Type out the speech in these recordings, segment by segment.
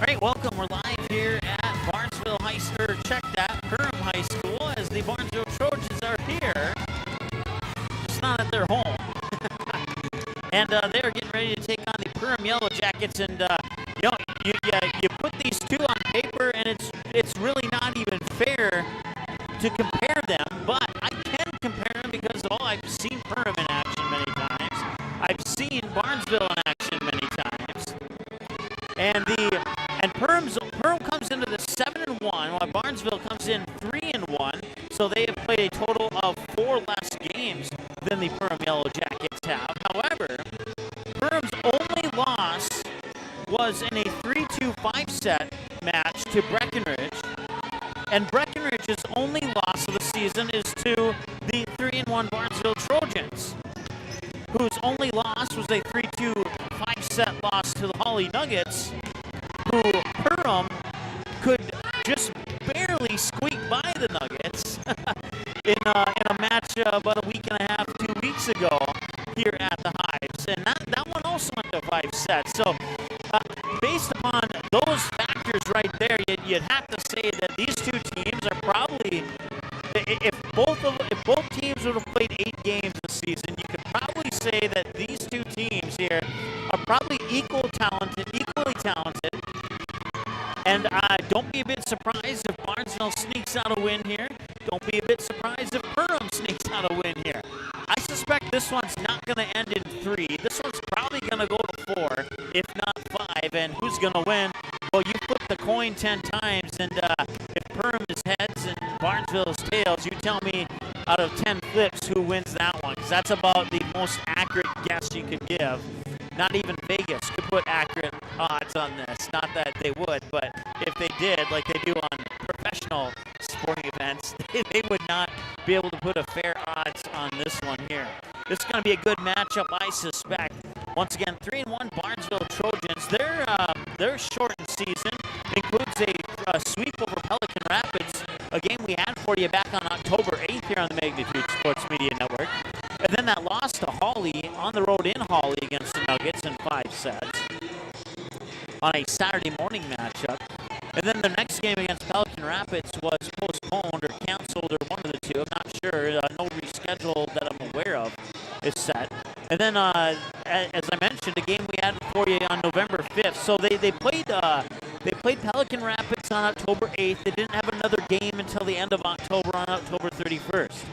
All right, welcome. We're live here at Barnesville High School. Check that, Perham High School, as the Barnesville Trojans are here. It's not at their home. And they're getting ready to take on the Perham Yellow Jackets. And, you put these two on paper, and it's really not even fair to compare them. But I can compare them because, I've seen Perham in action many times. I've seen Barnesville in action many times. And Perham comes into the 7-1, while Barnesville comes in 3-1. So they have played a total of 4 less games than the Perham Yellow Jackets have. However, Perham's only loss was in a 3-2 5-set match to Breckenridge. And Breckenridge's only loss of the season is to the 3-1 Barnesville Trojans, whose only loss was a 3-2 5-set loss to the Holly Nuggets, who Perham could just barely squeak by the Nuggets in a match about a week and a half, 2 weeks ago here at the Hives. And that one also went to 5 sets. So based upon those factors right there, you'd have to say that these two teams are probably, if both teams would have played 8 games this season, you could probably say that these two teams here are probably equally talented. And don't be a bit surprised if Barnesville sneaks out a win here. Don't be a bit surprised if Perham sneaks out a win here. I suspect this one's not going to end in 3. This one's probably going to go to 4, if not 5. And who's going to win? Well, you flip the coin 10 times, and if Perham is heads and Barnesville is tails, you tell me out of 10 flips who wins that one, because that's about the most accurate guess you could give. Not even Vegas could put accurate odds on this. Not that they would, but if they did, like they do on professional sporting events, they would not be able to put a fair odds on this one here. This is going to be a good matchup, I suspect. Once again, 3-1 Barnesville Trojans. Their shortened season includes a sweep over Pelican Rapids, a game we had for you back on October 8th here on the Magnitude Sports Media Network. And then that loss to Holly on the road in Holly against the Nuggets in 5 sets on a Saturday morning matchup. And then the next game against Pelican Rapids was postponed or canceled, or one of the two. I'm not sure. No reschedule that I'm aware of is set. And then, as I mentioned, a game we had for you on November 5th. So they played Pelican Rapids on October 8th. They didn't have another game until the end of October on October 31st.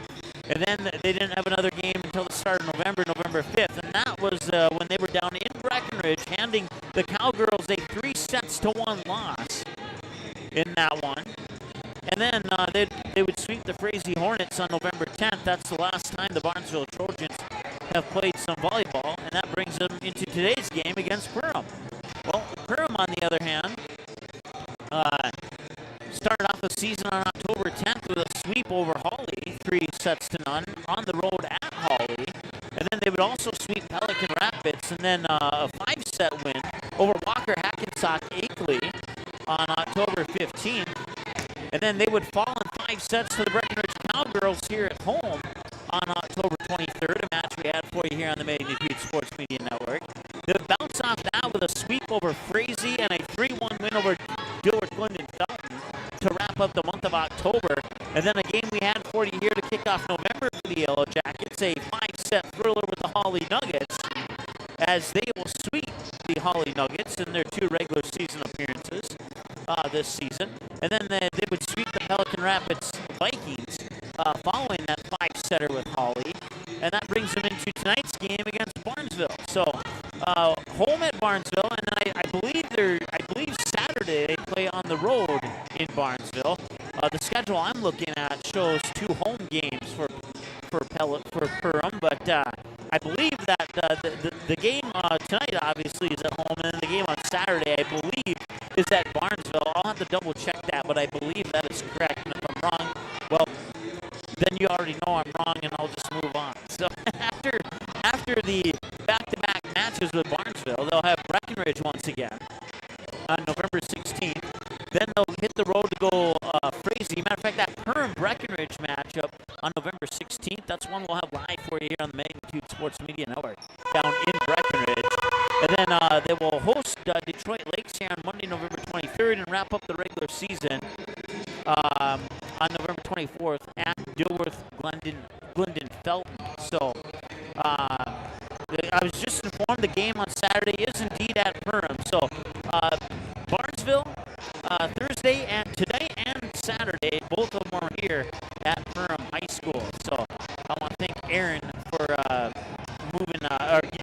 And then they didn't have another game until the start of November 5th. And that was when they were down in Breckenridge, handing the Cowgirls a 3-1 loss in that one. And then they would sweep the Frazee Hornets on November 10th. That's the last time the Barnesville Trojans have played some volleyball. And that brings them into today's game against Perham. Well, Perham, on the other hand, started off the season on October 10th with a sweep over Holly, 3-0 on the road at Holly. And then they would also sweep Pelican Rapids, and then a 5-set win over Walker Hackensack Akeley on October 15th. And then they would fall in 5 sets to the Breckenridge Cowgirls here at home on October 23rd, a match we had for you here on the Magnitude Sports Media Network. They would bounce off that with a sweep over Frazee and a 3-1 win over Gilbert Glendon Felton to wrap up the month of October. And then a game we had for you here to kick off November for the Yellow Jackets, a 5-set thriller with the Holly Nuggets, as they will sweep the Holly Nuggets in their 2 regular season appearances this season. And then they would sweep the Pelican Rapids Vikings following that 5-setter with Holly. And that brings them into tonight's game against Barnesville. So home at Barnesville, and then I believe Saturday they play on the road in Barnesville. The schedule I'm looking at shows 2 home games for Perham, but I believe that the game tonight obviously is at home, and then the game on Saturday I believe is at Barnesville. I'll have to double check that, but I believe that is correct. And if I'm wrong, well, then you already know I'm wrong, and I'll just move on. So after the back-to-back matches with Barnesville, they'll have Breckenridge once again on November 16th. Then they'll hit the road to go Frazee. Matter of fact, that Perham-Breckenridge matchup on November 16th, that's one we'll have live for you here on the Magnitude Sports Media Network down in Breckenridge. And then they will host Detroit Lakes here on Monday, November 20th. 23rd and wrap up the regular season on November 24th at Dilworth Glendon Felton. So I was just informed the game on Saturday is indeed at Perham. So Barnesville Thursday and today and Saturday, both of them are here at Perham High School. So I want to thank Aaron for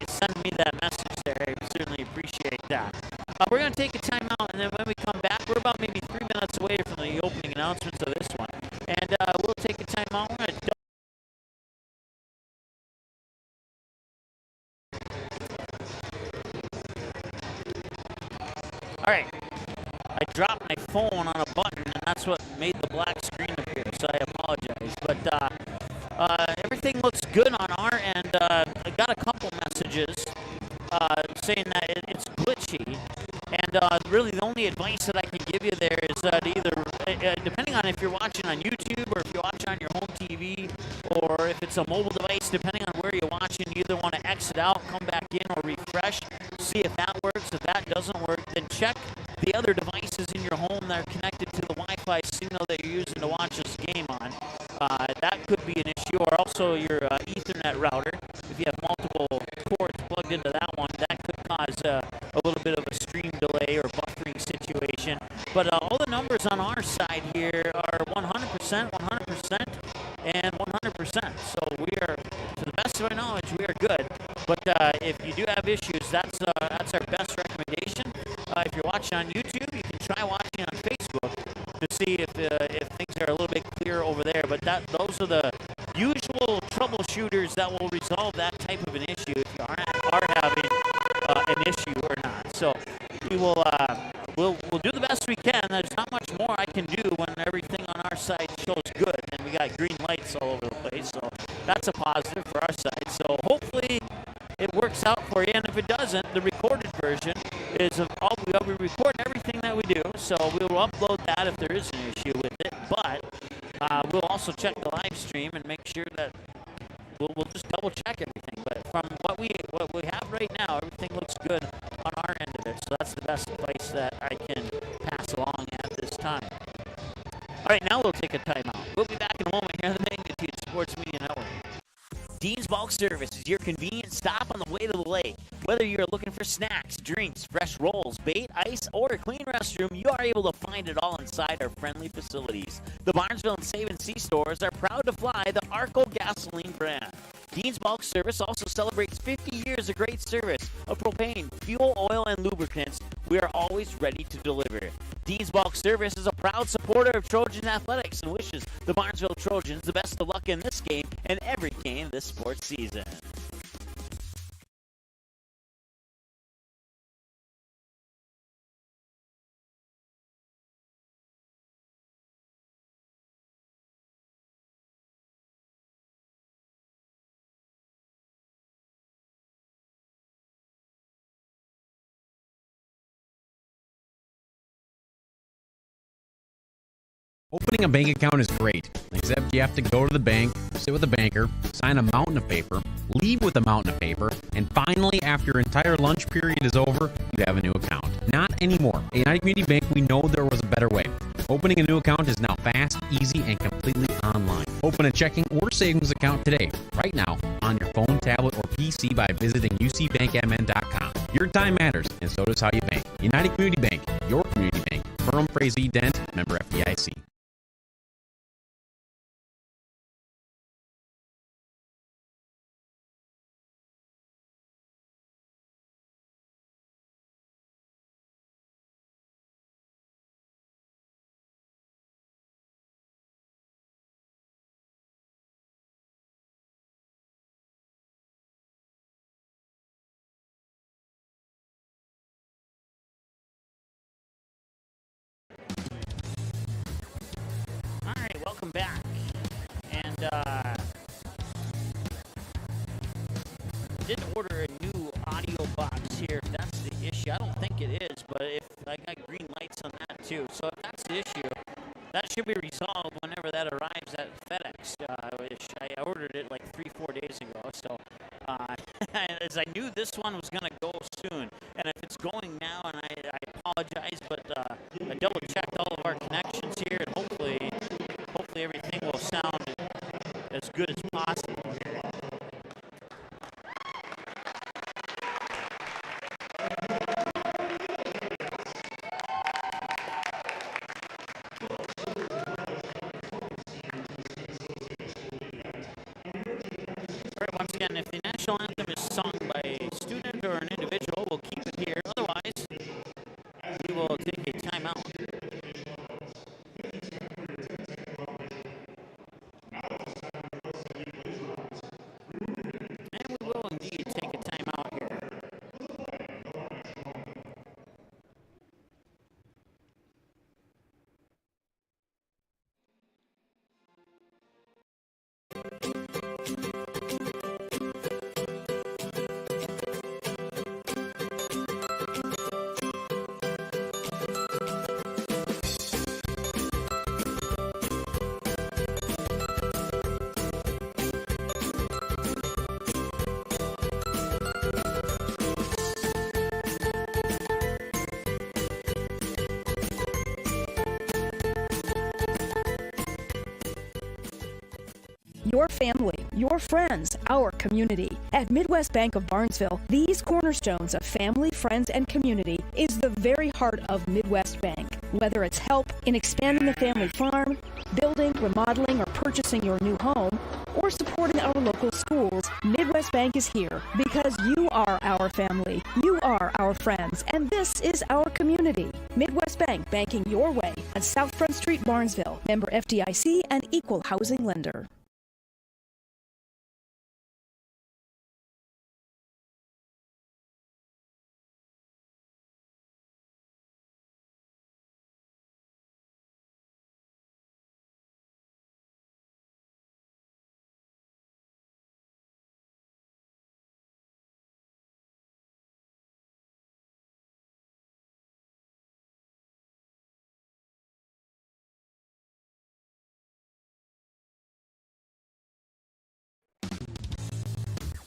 sending me that message there. I certainly appreciate that. We're going to take a timeout, and then when we come back, we're about maybe 3 minutes away from the opening announcements of this one. And we'll take a timeout. We're going to All right. I dropped my phone on a button, and that's what made the black screen appear, so I apologize. But everything looks good on our end. I got a couple messages saying that it's glitchy, and really the only advice that I can give you there is that either, depending on if you're watching on YouTube or if you're watching on your home TV, or if it's a mobile device, depending on where you're watching, you either want to exit out, come back in, or refresh, see if that works. If that doesn't work, then check the other devices in your home that are connected to the Wi-Fi signal that you're using to watch this game on. That could be an issue, or also your Ethernet router. If you have multiple cords plugged into that one, that could cause a little bit of a stream delay or buffering situation. But all the numbers on our side here are 100%, 100%, and 100%. So we are, to the best of our knowledge, we are good. But if you do have issues, that's our best recommendation. If you're watching on YouTube, you can try watching on Facebook to see if things are a little bit clearer over there. But those are the usual troubleshooters that will resolve that type of an issue if you are having an issue or not. So we will we'll do the best we can. There's not much more I can do when everything on our side shows good, and we got green lights all over the place. So that's a positive for our side. So hopefully it works out for you, and if it doesn't, the recorded version is of all we record everything that we do, so we will upload that if there is an issue with it. But we'll also check the live stream and make sure that we'll just double check everything. But from what we have right now, everything looks good on our end of it. So that's the best advice that I can pass along at this time. All right, now we'll take a timeout. We'll be back in a moment here on the Magnitude Sports Media Network. Dean's Bulk Service is your convenient stop on the way to the lake. Whether you're looking for snacks, drinks, fresh rolls, bait, ice, or a clean restroom, you are able to find it all inside our friendly facilities. The Barnesville and Save & See stores are proud to fly the Arco gasoline brand. Dean's Bulk Service also celebrates 50 years of great service of propane, fuel, oil, and lubricants. We are always ready to deliver. Dean's Bulk Service is a proud supporter of Trojan Athletics and wishes the Barnesville Trojans the best of luck in this game and every game this sports season. Opening a bank account is great, except you have to go to the bank, sit with a banker, sign a mountain of paper, leave with a mountain of paper, and finally, after your entire lunch period is over, you have a new account. Not anymore. At United Community Bank, we know there was a better way. Opening a new account is now fast, easy, and completely online. Open a checking or savings account today, right now, on your phone, tablet, or PC by visiting ucbankmn.com. Your time matters, and so does how you bank. United Community Bank, your community bank. Perham, Frazee, Dent, member FDIC. Welcome back. And didn't order a new audio box here, if that's the issue. I don't think it is, but if I got green lights on that too. So if that's the issue, that should be resolved whenever that arrives at FedEx. I ordered it like 3-4 days ago. So as I knew this one was going to go soon. And if it's going now, and I apologize, but double-checked all of our connections here, and hopefully everything will sound as good as possible. Once again, if the national anthem is sung by a student or an individual, we'll keep it here. Otherwise, we will take a timeout. And we will indeed take a timeout here. Your family, your friends, our community. At Midwest Bank of Barnesville, these cornerstones of family, friends, and community is the very heart of Midwest Bank. Whether it's help in expanding the family farm, building, remodeling, or purchasing your new home, or supporting our local schools, Midwest Bank is here because you are our family, you are our friends, and this is our community. Midwest Bank, banking your way at South Front Street, Barnesville. Member FDIC and equal housing lender.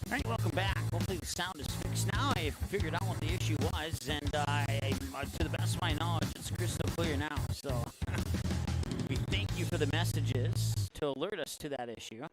All right, welcome back. Hopefully the sound is fixed now. I figured out what the issue was, and to the best of my knowledge, it's crystal clear now. So we thank you for the messages to alert us to that issue.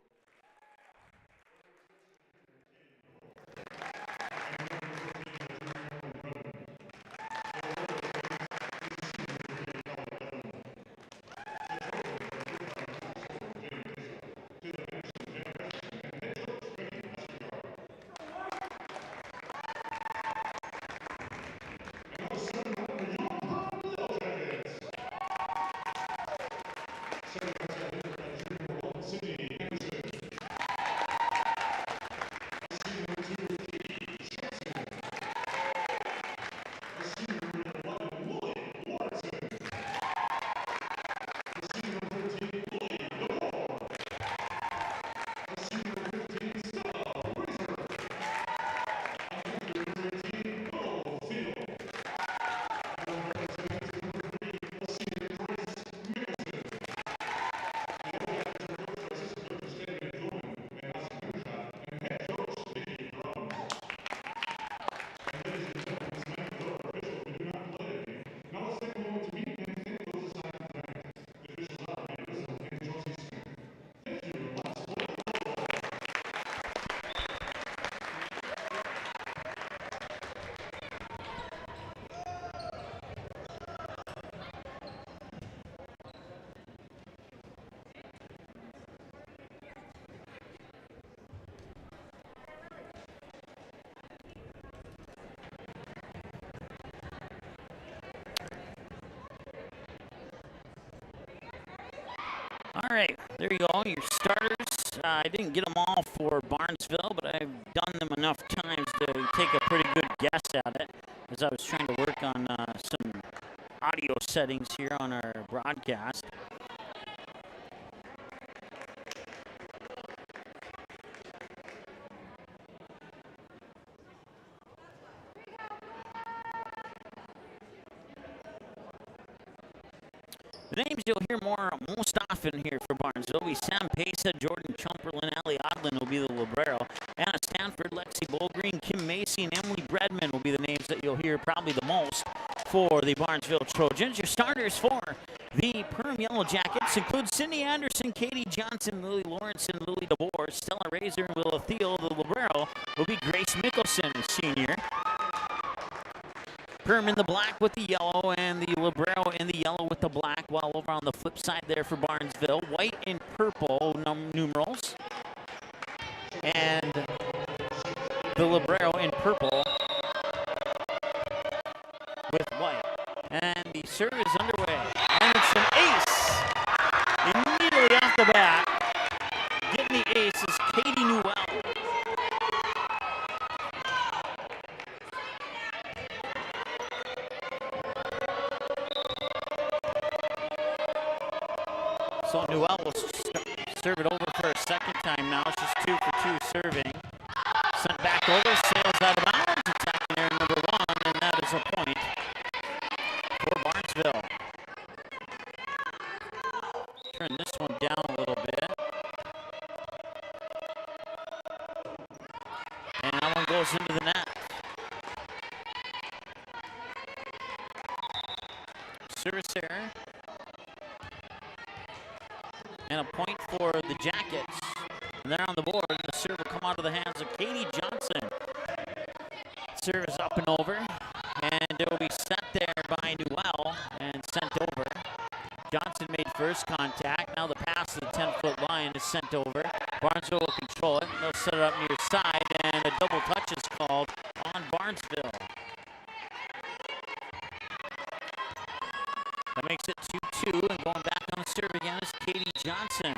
All right, there you go, your starters. I didn't get them all for Barnesville, but I've done them enough times to take a pretty good guess at it as I was trying to work on some audio settings here on our broadcast. The names you'll hear most often here for Barnesville will be Sam Pesa, Jordan Chumperlin, Allie Odlin will be the libero, Anna Stanford, Lexi Bolgreen, Kim Macy, and Emily Bredman will be the names that you'll hear probably the most. for the Barnesville Trojans. Your starters for the Perham Yellow Jackets include Sydney Anderson, Katie Johnson, Lily Lawrence, and Lily DeBoer. Stella Razor and Willa Thiel. The libero will be Grace Mickelson, senior. Perham in the black with the yellow, and the libero in the yellow with the black, while over on the flip side there for Barnesville, white and purple numerals. And the libero in purple with white. And the serve is underway. And it's an ace immediately off the bat. Getting the ace is Katie Newell. So Newell will serve it over for a second time now. She's 2 for 2 serving. Sent back over, sails out of bounds. Attacking error number 1, and that is a point for Barnesville. Turn this one down a little bit. And that one goes into the net. Service error. And a point for the Jackets. And they're on the board, and the serve will come out of the hands of Katie Johnson. Serve is up and over, and it will be set there by Newell and sent over. Johnson made first contact. Now the pass to the 10-foot line is sent over. Barnesville will control it. They'll set it up near side, and a double touch is called on Barnesville. That makes it 2-2, and going back on the serve again is Katie Johnson.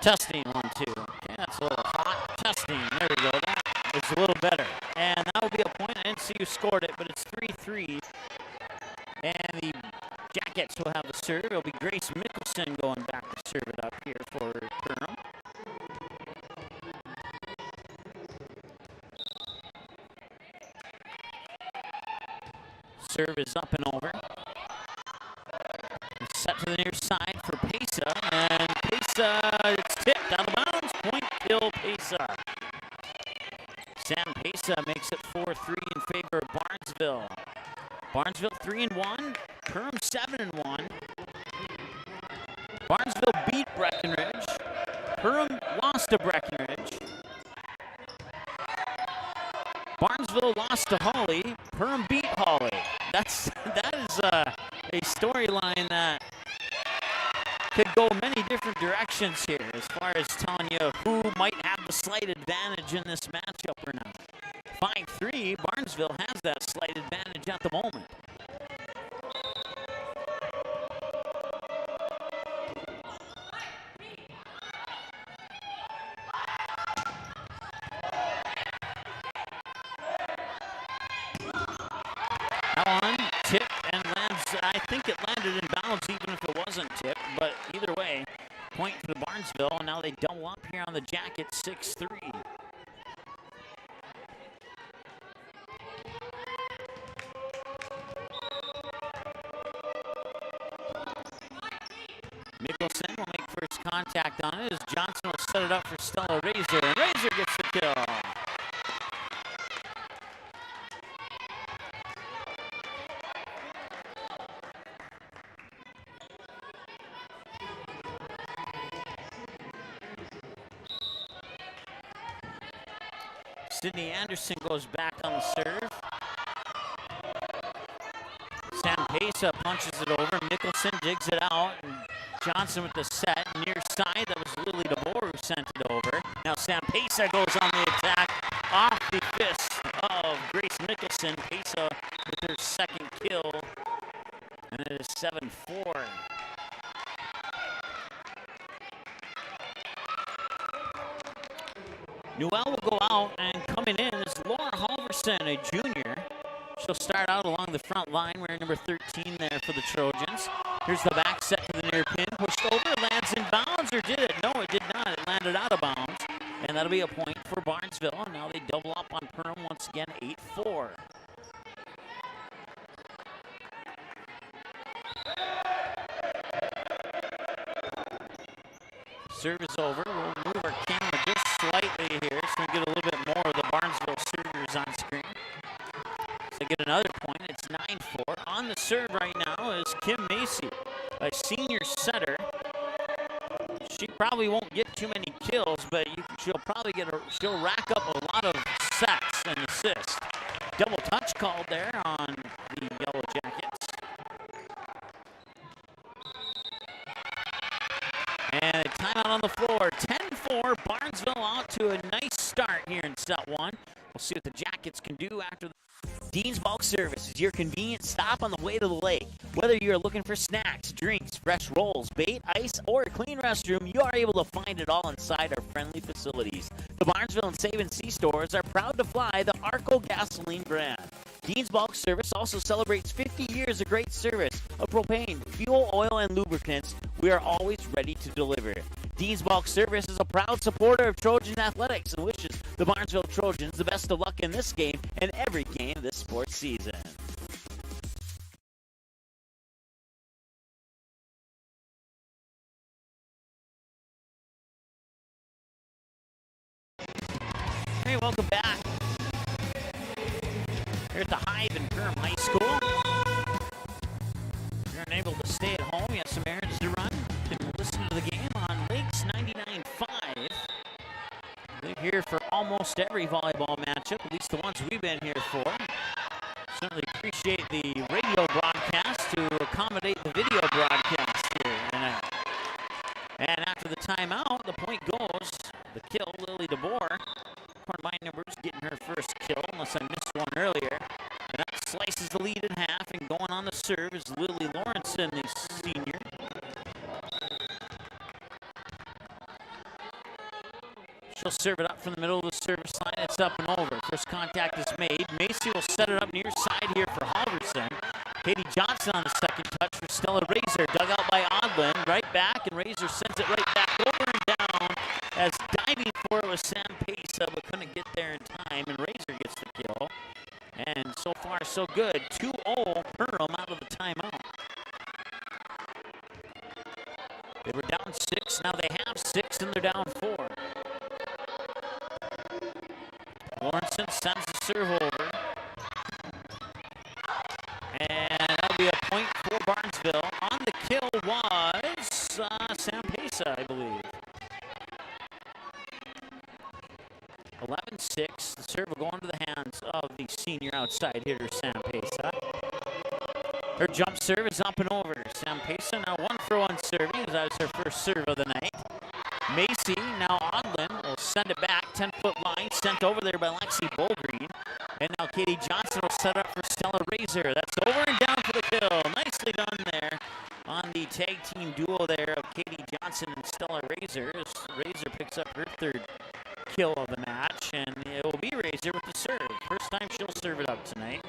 Testing 1, 2. Okay, that's a little hot. Testing. There we go. That is a little better. And that will be a point. I didn't see you scored it, but it's 3-3. And the Jackets will have the serve. It'll be Grace Mickelson going back to serve it up here for Perham. Serve is up and over. It's set to the near side for Pesa, and Pesa, it's tipped out of bounds. Point kill Pesa. Sam Pesa makes it 4-3 in favor of Barnesville. Barnesville 3-1, Perham 7-1. Barnesville beat Breckenridge. Perham lost to Breckenridge. Barnesville lost to Hawley. Perham beat Hawley. That is a storyline that could go many different directions here as far as telling you who might have the slight advantage in this matchup or not. 5-3, Barnesville has that slight advantage at the moment. That one tipped and lands. I think it landed in bounds even if it wasn't tipped, but either way, point for the Barnesville, and now they double up here on the Jackets, 6-3. Mickelson will make first contact on it as Johnson will set it up for Stella Razor, and Razor gets the kill. Sydney Anderson goes back on the serve. Sam Pesa punches it over. Mickelson digs it out. And Johnson with the set, near side. That was Lily DeBoer who sent it over. Now Sam Pesa goes on the attack off the fist of Grace Nicholson. Pesa with her second kill, and it is 7-4. Newell will go out, and coming in is Laura Halverson, a junior. She'll start out along the front line, wearing number 13 there for the Trojans. Here's the back set to the near pin, pushed over, lands in bounds, or did it? No, it did not. It landed out of bounds, and that'll be a point for Barnesville. And now they double up on Perham once again, 8-4. Serve is over. We'll move our camera just slightly here so we get a little bit more of the Barnesville servers on screen. So get another point. It's 9-4. On the serve right now is Kim Macy, a senior setter. She probably won't get too many kills, but she'll probably she'll rack up a lot of sets and assists. Double touch called there on the Yellow Jackets. And a timeout on the floor. 10-4. Barnesville out to a nice start here in set one. We'll see what the Jackets can do after the Dean's Bulk Service is your convenient stop on the way to the lake. Whether you're looking for snacks, drinks, fresh rolls, bait, ice, or a clean restroom, you are able to find it all inside our friendly facilities. The Barnesville and Save & See stores are proud to fly the Arco gasoline brand. Dean's Bulk Service also celebrates 50 years of great service of propane, fuel, oil, and lubricants. We are always ready to deliver. Dean's Bulk Service is a proud supporter of Trojan athletics and wishes the Barnesville Trojans the best of luck in this game and every game this sports season. Hey, welcome back. Here at the Hive in Perham High School. If you're unable to stay at home, you have some errands to run. You can listen to the game on Lakes 99.5. We're here for almost every volleyball matchup, at least the ones we've been here for. Certainly appreciate the radio broadcast to accommodate the video broadcast here tonight. And after the timeout, the point goes, the kill, Lily DeBoer. According to my numbers, getting her first kill, unless I missed one earlier. And that slices the lead in half, and going on the serve is Lily Lawrenson, the senior. She'll serve it up from the middle of the service line. It's up and over. First contact is made. Macy will set it up near side here for Halverson. Katie Johnson on the second touch for Stella Razor. Dug out by Odlin. Right back, and Razor sends it right back over and down. As diving for it was Sam Pesa, but couldn't get there in time, and Razor gets the kill. And so far, so good. 2-0 Perham out of the timeout. They were down 6. Now they have 6, and they're down 4. Lawrenson sends the serve over. And that'll be a point for Barnesville. On the kill was Sam Pesa, I believe. 11-6. The serve will go into the hands of the senior outside hitter, Sam Pesa. Her jump serve is up and over. Sam Pesa now 1-for-1 serving, as that was her first serve of the night. Macy, now Odlin, will send it back. 10-foot line, sent over there by Lexi Bolgreen. And now Katie Johnson will set up for Stella Razor. That's over and down for the kill. Nicely done there on the tag team duo there of Katie Johnson and Stella Razor. As Razor picks up her third kill of the match, and it will be Razor with the serve. First time she'll serve it up tonight.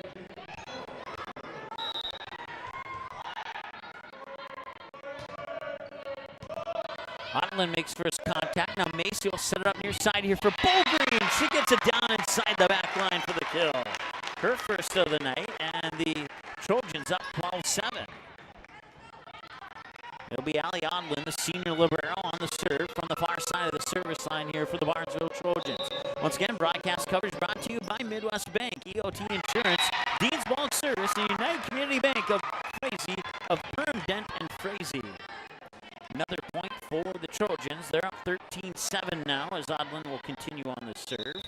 Otlin makes first contact. Now Macy will set it up near side here for Bolgreen. She gets it down inside the back line for the kill. Her first of the night, and the Trojans up 12-7. It'll be Allie Odlin, the senior libero, on the serve from the far side of the service line here for the Barnesville Trojans. Once again, broadcast coverage brought to you by Midwest Bank, EOT Insurance, Dean's Bulk Service, and United Community Bank of Perham, Dent, and Frazee. Another point for the Trojans. They're up 13-7 now as Odlin will continue on the serve.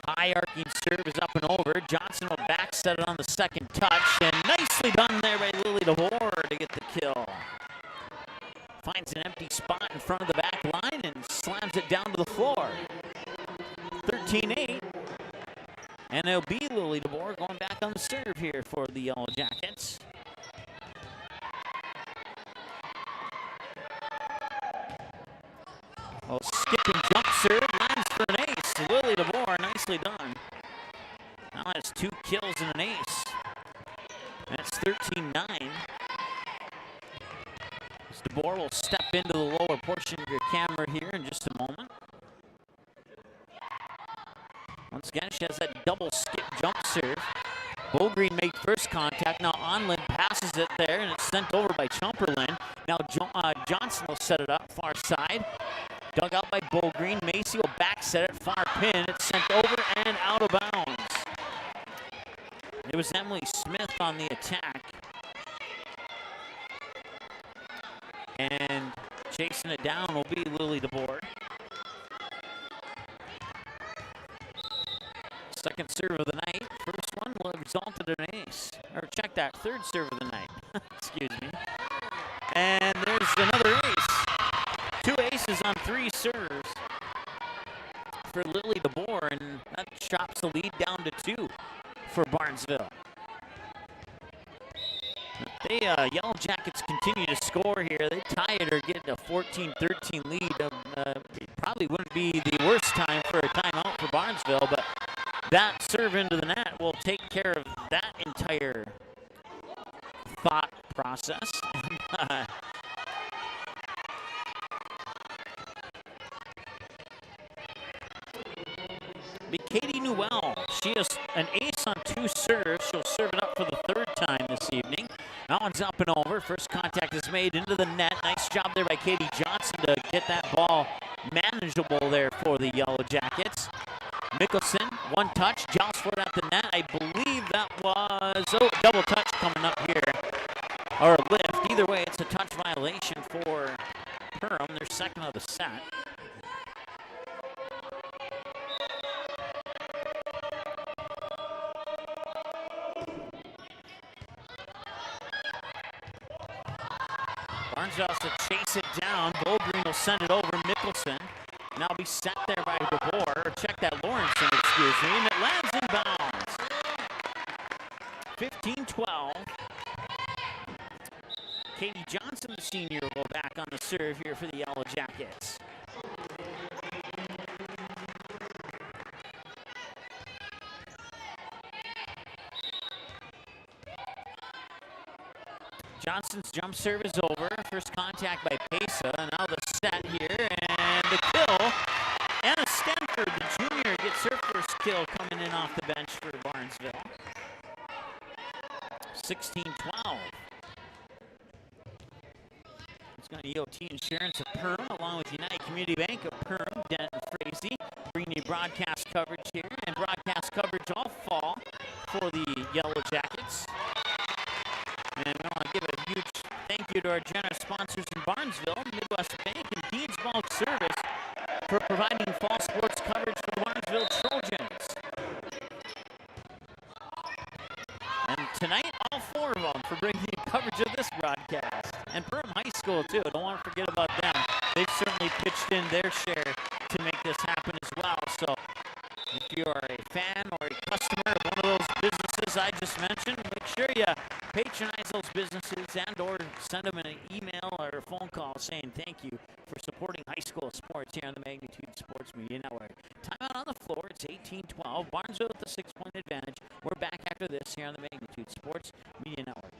High arcing serve is up and over. Johnson will back set it on the second touch, and nicely done there by Lily DeVore Barnesville finds an empty spot in front of the back line and slams it down to the floor. 13-8. And it'll be Lily DeBoer going back on the serve here for the Yellow Jackets. Oh, skipping jump serve, lands for an ace. Lily DeBoer, nicely done. Now has 2 kills and an ace. That's 13-9. DeBoer will step into the lower portion of your camera here in just a moment. Once again, she has that double skip jump serve. Bogreen made first contact. Now Onlin passes it there, and it's sent over by Chumperlin. Now Johnson will set it up far side. Dug out by Bogreen. Macy will back set it, far pin. It's sent over and out of bounds. It was Emily Smith on the attack. And chasing it down will be Lily DeBoer. Second serve of the night. First one will have resulted in an ace. Or check that, third serve of the night. Excuse me. And there's another ace. 2 aces on 3 serves for Lily DeBoer, and that chops the lead down to 2 for Barnesville. They Yellow Jackets continue to score here. They tie it or get a 14-13 lead. It probably wouldn't be the worst time for a timeout for Barnesville, but that serve into the net will take care of that entire thought process. Be Katie Newell. She has an ace on 2 serves. She'll serve it up for the 3rd time this evening. That one's up and over. First contact is made into the net. Nice job there by Katie Johnson to get that ball manageable there for the Yellow Jackets. Mickelson, 1 touch, jounce for it at the net. I believe that was, double touch coming up here. Or a lift. Either way, it's a touch violation for Perham, their second of the set. Barnesville has to chase it down. Bogreen will send it over. Mickelson. Now be set there by DeBoer. Or check that, Lawrenson, excuse me. And it lands in bounds. 15-12. Katie Johnson, the senior, will go back on the serve here for the Yellow Jackets. Johnson's jump serve is over. First contact by Pesa. Now the set here and the kill. Anna Stanford, the junior, gets her first kill coming in off the bench for Barnesville. 16-12. It's going to EOT Insurance of Perham along with United Community Bank of Perham, Denton Frazee. Bringing you broadcast coverage here and broadcast coverage all fall for the Yellow Jackets. And we want to give a huge thank you to our generous sponsors in Barnesville, Midwest Bank and Deeds Bulk Service, for providing fall sports coverage for Barnesville Trojans. And tonight, all 4 of them for bringing you coverage of this broadcast. And Perham High School, too. Don't want to forget about them. They've certainly pitched in their share to make this happen as well. So if you are a fan or a customer of one of those businesses I just mentioned, make sure you patronize those businesses and or send them an email or a phone call saying thank you for supporting high school sports here on the Magnitude Sports Media Network. Timeout on the floor. It's 18-12. Barnesville with the 6-point advantage. We're back after this here on the Magnitude Sports Media Network.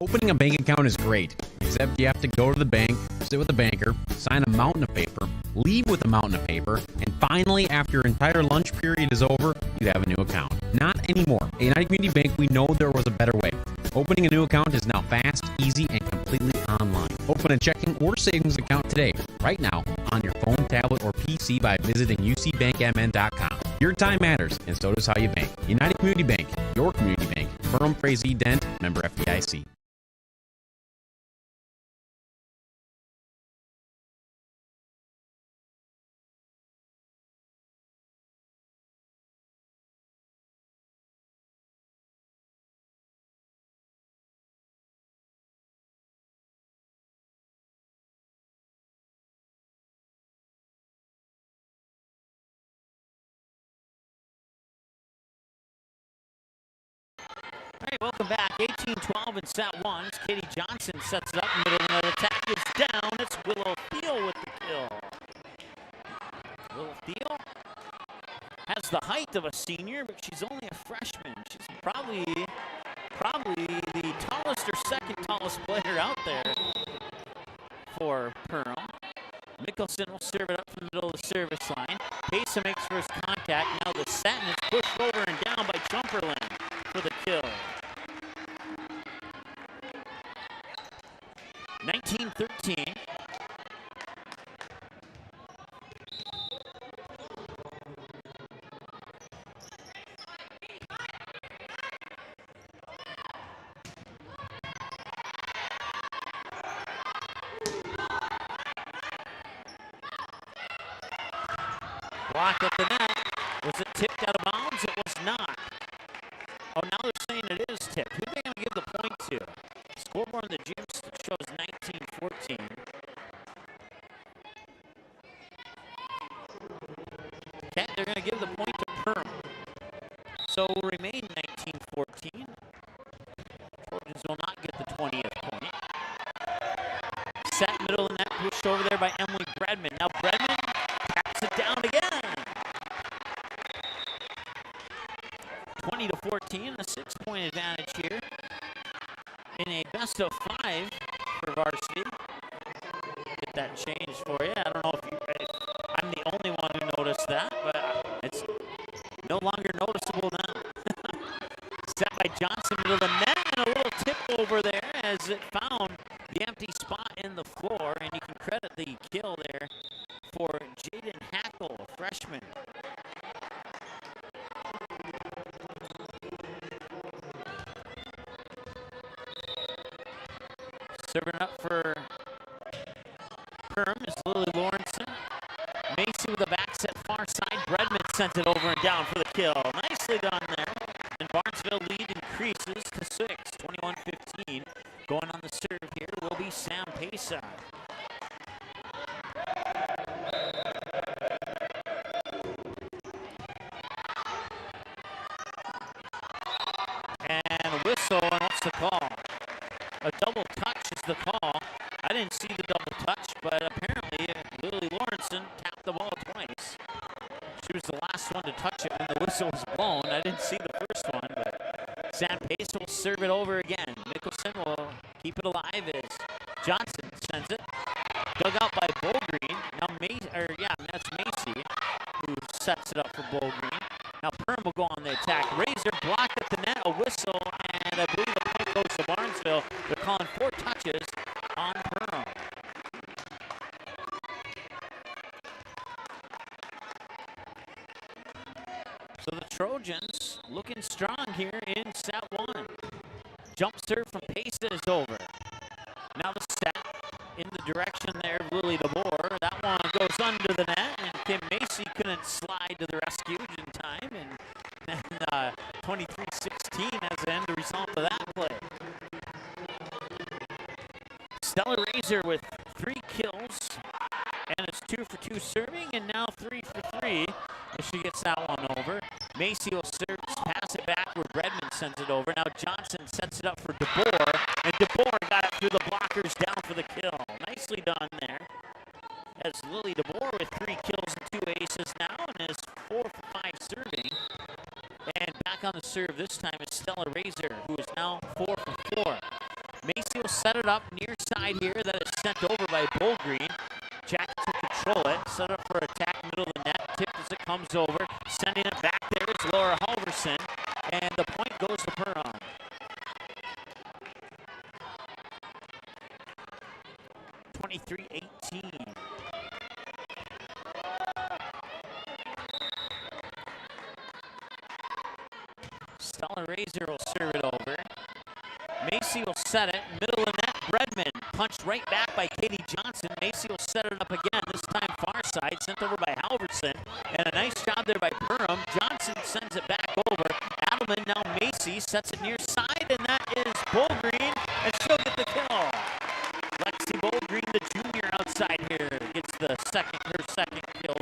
Opening a bank account is great, except you have to go to the bank, sit with the banker, sign a mountain of paper, leave with a mountain of paper, and finally, after your entire lunch period is over, you have a new account. Not anymore. At United Community Bank, we know there was a better way. Opening a new account is now fast, easy, and completely online. Open a checking or savings account today, right now, on your phone, tablet, or PC by visiting ucbankmn.com. Your time matters, and so does how you bank. United Community Bank, your community bank. Perham, Frazee, Dent, member FDIC. right, welcome back. 18-12 in set one. Katie Johnson sets it up in the middle of the attack. It's down. It's Willow Thiel with the kill. Willow Thiel has the height of a senior, but she's only a freshman. She's probably the tallest or second tallest player out there for Perham. Mickelson will serve it up from the middle of the service line. Pesa makes first contact. Now the Satin is pushed over and down by Jumperland for the kill. 19-13. Blocked at the net. Was it tipped out of bounds? It was not. Oh, now they're saying it is tipped. Who are they going to give the point to? Scoreboard in the gym shows 19-14. Okay, they're going to give the point to Perham. So it will remain 19-14. Trojans will not get the 20th point. Set middle of the net, pushed over there by Emily Bredman. Now Bredman taps it down again. 20-14, a 6-point advantage here in a best of 5 for varsity. Get that changed for you. I don't know if I'm the only one who noticed that, but it's no longer noticeable now. Set by Johnson middle of the net, and a little tip over there as it found the empty spot in the floor, and you can credit the kill there for Jaden Hackle, a freshman. Serving up for Perham is Lily Lawrenson. Macy with a back set far side. Bredman sent it over and down for the kill. Nicely done there. And Barnesville lead increases to 6, 21-15. Going on the serve here will be Sam Pesa. And a whistle, and what's the call? A double touch is the call. I didn't see the double touch, but apparently Lily Lawrenson tapped the ball twice. She was the last one to touch it when the whistle was blown. I didn't see the first one, but Sam Pace will serve it over again. Mickelson will keep it alive as Johnson sends it. Dug out by Bowgreen. Now that's Macy who sets it up for Bowgreen. Now Perham will go on the attack. Razor blocked at the net, a whistle, and I believe the point goes to Barnesville. They're calling 4 touches on Perham. So the Trojans looking strong here in set 1. Jump serve from Pesa is over. Now the set in the direction there of Lily DeBoer. That one goes under the net, and Kim Macy couldn't slide to the rescue in time, and 23-16 as the end result of that play. Stella Razor with 3 kills, and it's 2 for 2 serving, and now 3 for 3 as she gets that one over. Macy will pass it back where Bredman sends it over. Now Johnson sets it up for DeBoer, and DeBoer got it through the blockers down for the kill. Nicely done there. As Lily DeBoer with 3 kills and 2 aces now, and is 4 for 5 serving. And back on the serve this time is Stella Razor, who is now 4 for 4. Macy will set it up near side here. That is sent over by Bowgreen. Jackson will control it. Set up for attack middle of the net. Tipped as it comes over. Sending it back there is Laura Halverson. And the point goes to Perham. (23-18). Stella Razor will serve it over. Macy will set it, middle of net, Bredman punched right back by Katie Johnson. Macy will set it up again, this time far side, sent over by Halverson, and a nice job there by Perham. Johnson sends it back over. Adelman, now Macy, sets it near side, and that is Bowgreen, and she'll get the kill. Lexi Bowgreen, the junior outside here, gets her second kill,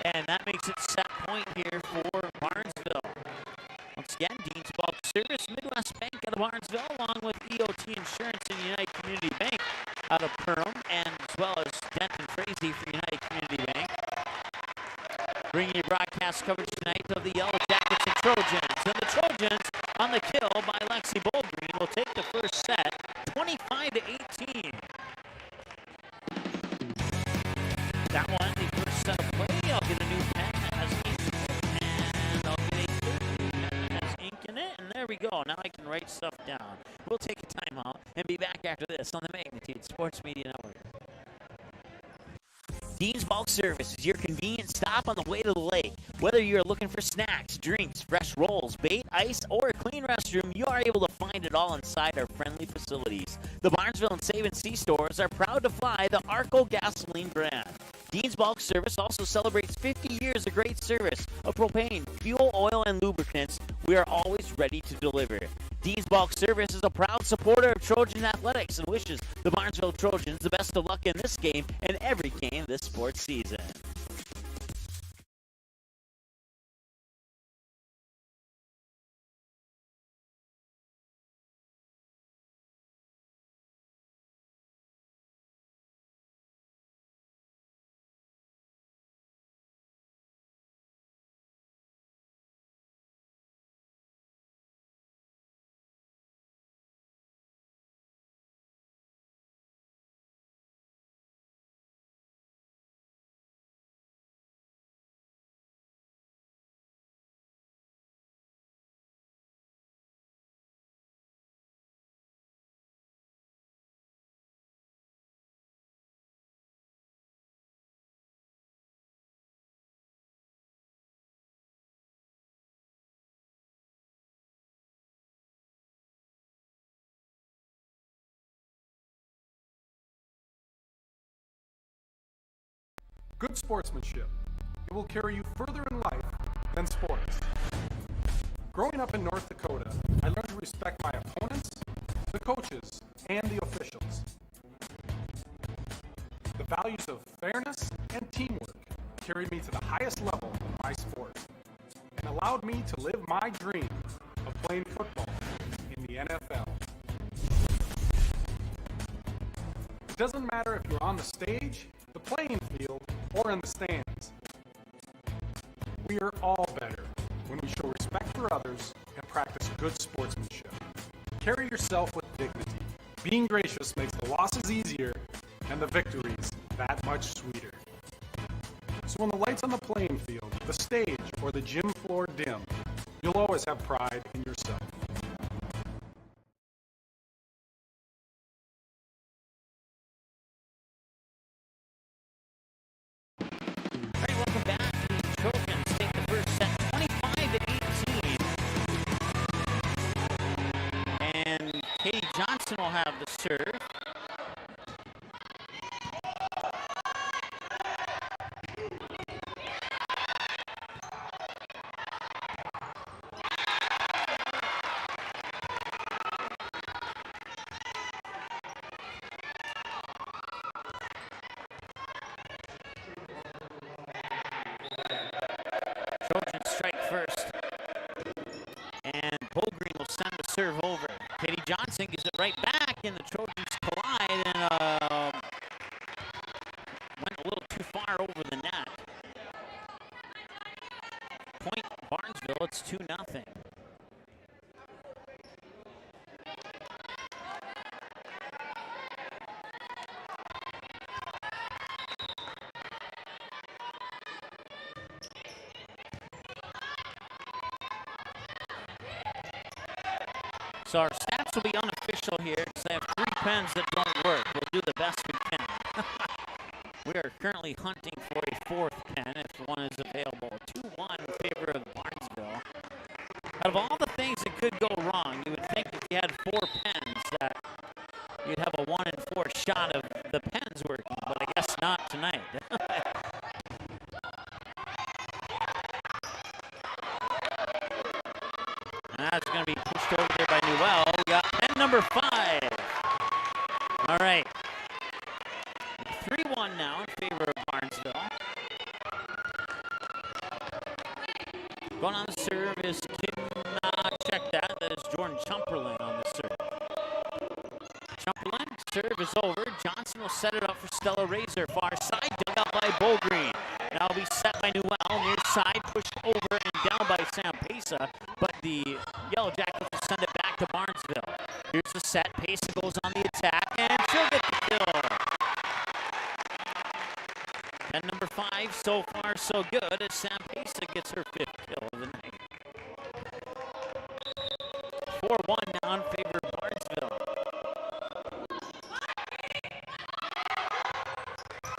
and that makes it set point here for Barnesville. Once again, Dean's Ball Service, Midwest Bank Dent and Frazee for United Community Bank. Bringing you broadcast coverage tonight of the Yellow Jackets and Trojans. And the Trojans on the kill by Lexi Bowlgreen will take the first set, 25-18. That one, the first set of play. I'll get a new pen that has ink in it, and I'll get a third new pen that has ink in it, and there we go. Now I can write stuff down. We'll take a timeout and be back after this on the Magnitude Sports Media Network. Dean's Bulk Service is your convenient stop on the way to the lake. Whether you're looking for snacks, drinks, fresh rolls, bait, ice, or a clean restroom, you are able to find it all inside our friendly facilities. The Barnesville and Save & See stores are proud to fly the Arco gasoline brand. Dean's Bulk Service also celebrates 50 years of great service of propane, fuel, oil, and lubricants. We are always ready to deliver. Dean's Bulk Service is a proud supporter of Trojan Athletics and wishes the Barnesville Trojans the best of luck in this game and every game this sports season. Good sportsmanship. It will carry you further in life than sports. Growing up in North Dakota, I learned to respect my opponents, the coaches, and the officials. The values of fairness and teamwork carried me to the highest level of my sport and allowed me to live my dream of playing football in the NFL. It doesn't matter if you're on the stage, the playing field, or in the stands. We are all better when we show respect for others and practice good sportsmanship. Carry yourself with dignity. Being gracious makes the losses easier and the victories that much sweeter. So when the lights on the playing field, the stage, or the gym floor dim, you'll always have pride in yourself. Welcome back. The Trojans take the first set, 25-18. And Katie Johnson will have the serve. Trojans strike first. And Bowlgreen will send the serve over. Katie Johnson gives it right back, and the Trojans collide and went a little too far over the net. Point Barnesville, it's 2-0. So our stats will be unofficial here because I have 3 pens that don't work. We'll do the best we can. We are currently hunting for a 4th pen if one is available. 2-1 in favor of Barnesville. Out of all the things that could go wrong, you would think if you had 4 pens that you'd have a 1 in 4 shot of the pens working, but I guess not tonight. And that's going to be pushed over there by Newell. We got pen number 5. All right. 3-1 now in favor of Barnesville. Going on the serve is check that. That is Jordan Chumperlin on the serve. Chumperlin Serve is over. Johnson will set it up for Stella Razor. Far side, dug out by Bogreen. Now be set by Newell. Near side, pushed over and down by Sam Pesa. But the Yellow Jackets will send it back to Barnesville. Here's the set. Pesa goes on the attack, and she'll get the kill. And number 5, so far so good, as Sam Pesa gets her 5th kill of the night. 4-1 now in favor of Barnesville.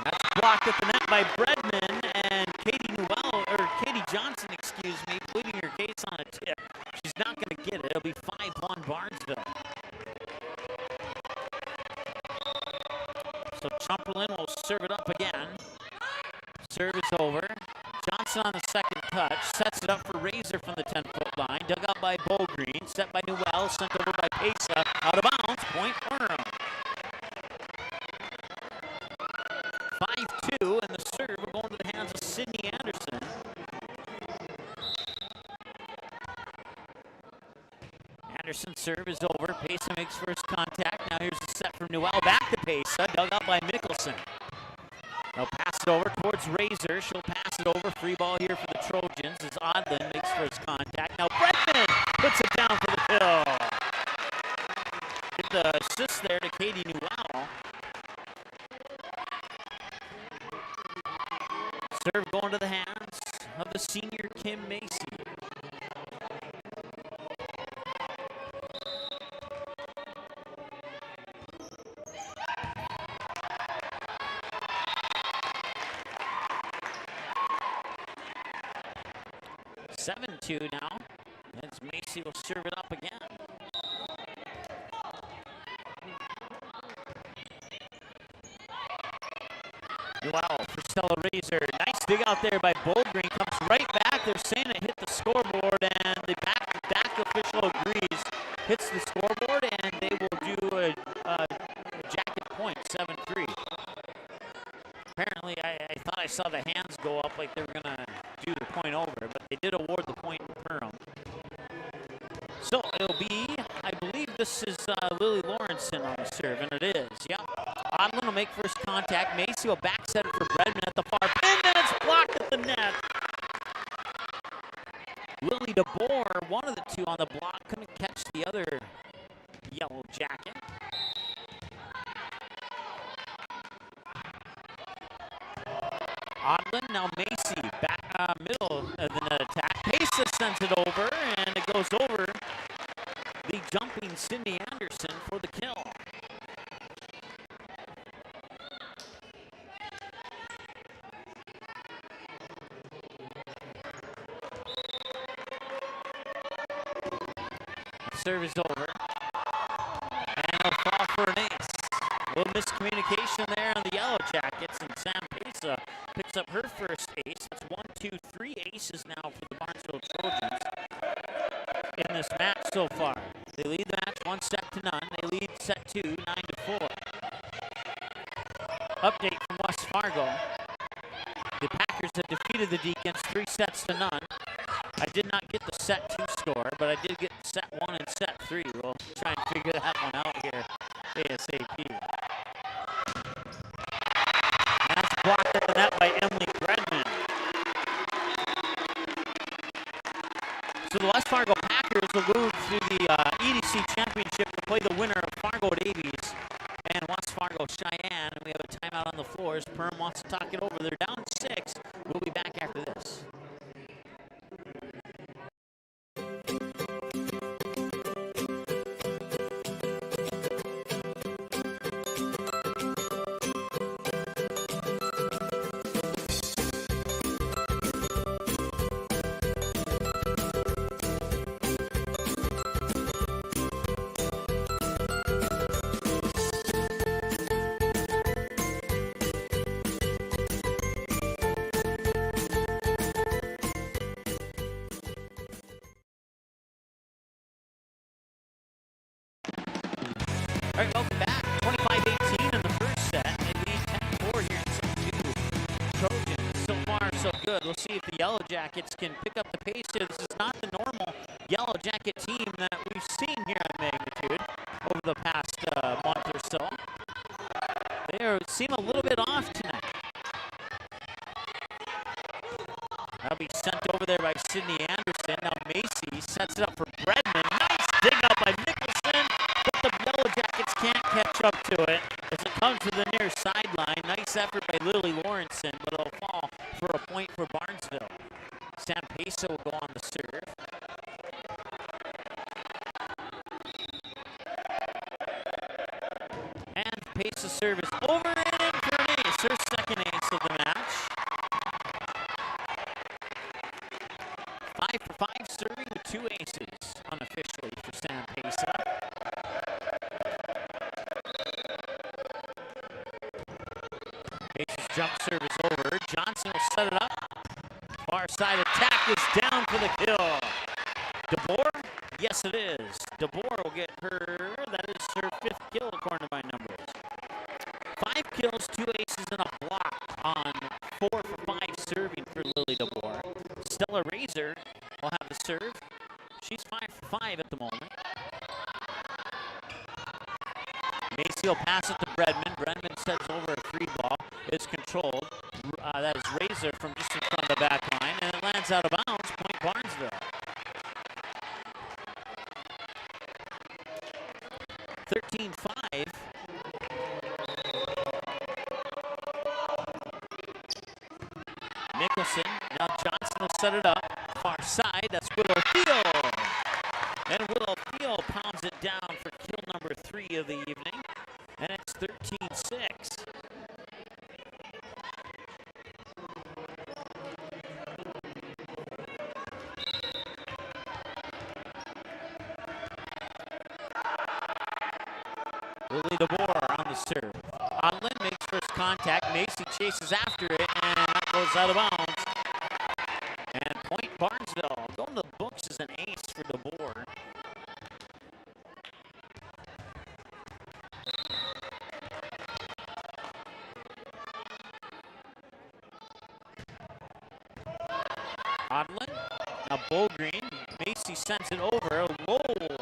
That's blocked at the net by Bredman, and Katie Johnson, pleading her case on a tip. She's not going to get it. It'll be 5-1 Barnesville. So Chumperlin will serve it up again. Serve is over. Johnson on the second touch. Sets it up for Razor from the 10-foot line. Dug out by Bogreen. Set by Newell. Sent over by Pesa. Out of bounds. Point Perham. 5-2, and the serve will go into the hands of Sydney Anderson. Anderson's serve is over. Pesa makes first contact. Now here's the set from Newell. Back to Pesa. Dug out by Mickelson. They'll pass it over towards Razor. She'll pass it over. Free ball here for the Trojans as Odlin makes first contact. Now Bredman puts it down for the kill. Get the assist there to Katie Newell. Serve going to the hands of the senior Kim Macy. Two now, as Macy will serve it up again. Wow, for Stella Razor. Nice dig out there by Bogreen. Comes right back. They're saying it hit the scoreboard, and the back official agrees. Hits the scoreboard, and they will do a jacket point, 7-3. Apparently, I thought I saw the hands go up like they were going to do the point over, but they did award the point in Perham. So it'll be, I believe this is Lily Lawrenson on the serve, and it is, yep. Odlin will make first contact. Macy will back set it for Bredman at the far pin, and it's blocked at the net. Lily DeBoer, one of the two on the block, couldn't catch the other Yellow Jacket. Odlin, now Macy, back middle of the net attack. Pesa sends it over, and it goes over the jumping Cindy Anderson for the kill. Serve is over, and they'll fall for an ace. A little miscommunication there on the Yellow Jackets, and Sam Pesa picks up her first ace. That's 1, 2, 3 aces now for the Barnesville Trojans in this match so far. They lead the match 1-0. They lead set 2, 9-4. Update from West Fargo. The Packers have defeated the Deacons 3-0. I did not get the set 2 score, but I did get set 1 and set 3. We'll try and figure that one out here ASAP. That's blocked at the net by Emily Bredman. So the West Fargo Packers will move to the EDC Championship to play the winner of Fargo Davies and West Fargo Cheyenne. And we have a timeout on the floors. Perham wants to talk it over. They're down 6. We'll be back after this. All right, welcome back. 25-18 in the first set. They lead 10-4 here in set 2. Trojans, so far so good. We'll see if the Yellow Jackets can pick up the pace here. This is not the normal Yellow Jacket team that we've seen here at Magnitude over the past month or so. They seem a little bit off tonight. That'll be sent over there by Sydney Anderson. Now Macy sets it up for Bredman. Nice dig up by Nicholson, but the Yellow Jackets can't catch up to it as it comes to the near sideline. Nice effort by Lily Lawrenson, but it'll fall for a point for Barnesville. Sam Pesa will go on the serve. And Pesa's serve is over and in for an ace, her second ace of the match. 5 for 5 serving with 2 aces unofficially for Sam Pesa. Pesa's jump serve is over. Johnson will set it up. Far side attack is down for the kill. DeBoer? Yes, it is. DeBoer will get her, that is her 5th kill according to my numbers. 5 kills, 2 aces, and a block on 4 for 5 serving for Lily DeBoer. Stella Razor will have the serve. She's 5 for 5 at the moment. Macy will pass it to Bredman. Bredman sets over a free ball. It's controlled. That is Razor from just in front of the back line, and it lands out of bounds. Point Barnesville. 13-5. Nicholson. Now Johnson will set it up. Far side. That's Willow Field. And Willow Field pounds it down for kill number 3 of the evening. And it's 13-6. Lily DeBoer on the serve. Odlin makes first contact. Macy chases after it, and that goes out of bounds. And point Barnesville. Going to the books as an ace for DeBoer. Odlin. Now Bowgreen. Macy sends it over. A low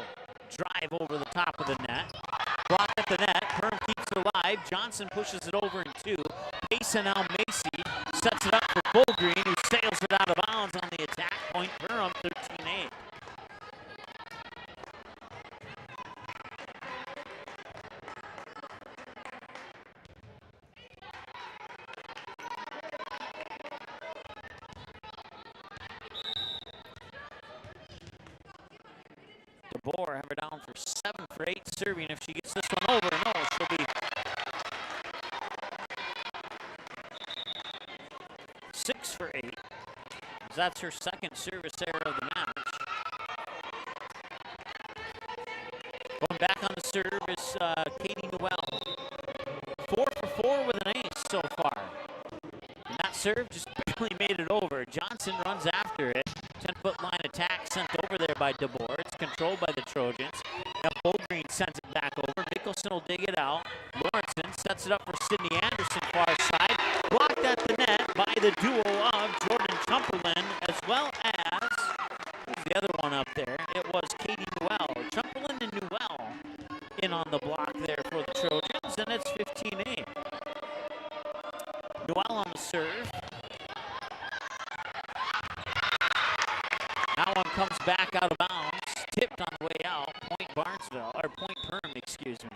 drive over the top of the net. Blocked at the net. Perham keeps it alive. Johnson pushes it over in 2. Pesa now Macy sets it up for Bowgreen, who sails it out of bounds on the attack. Point Perham, 13-8. DeBoer have her down for 7 for 8 serving. If she gets this one over, no, she'll be 6 for 8. That's her second service error of the match. Going back on the serve is Katie Newell. 4 for 4 with an ace so far. And that serve just barely made it over. Johnson runs after it. 10-foot line attack sent over there by DeBoer. It's controlled by the Trojans. Now Bowgreen sends it back over. Nicholson will dig it out. Lawrenson sets it up for Sydney Anderson, far side. Blocked at the net by the duo of Jordan Chumperland, as well as, who's the other one up there? It was Katie Newell. Chumperland and Newell in on the block there for the Trojans, and it's 15-8. Newell on the serve. That one comes back out of bounds, tipped on the way out. Point Barnesville, or Point Perham, excuse me.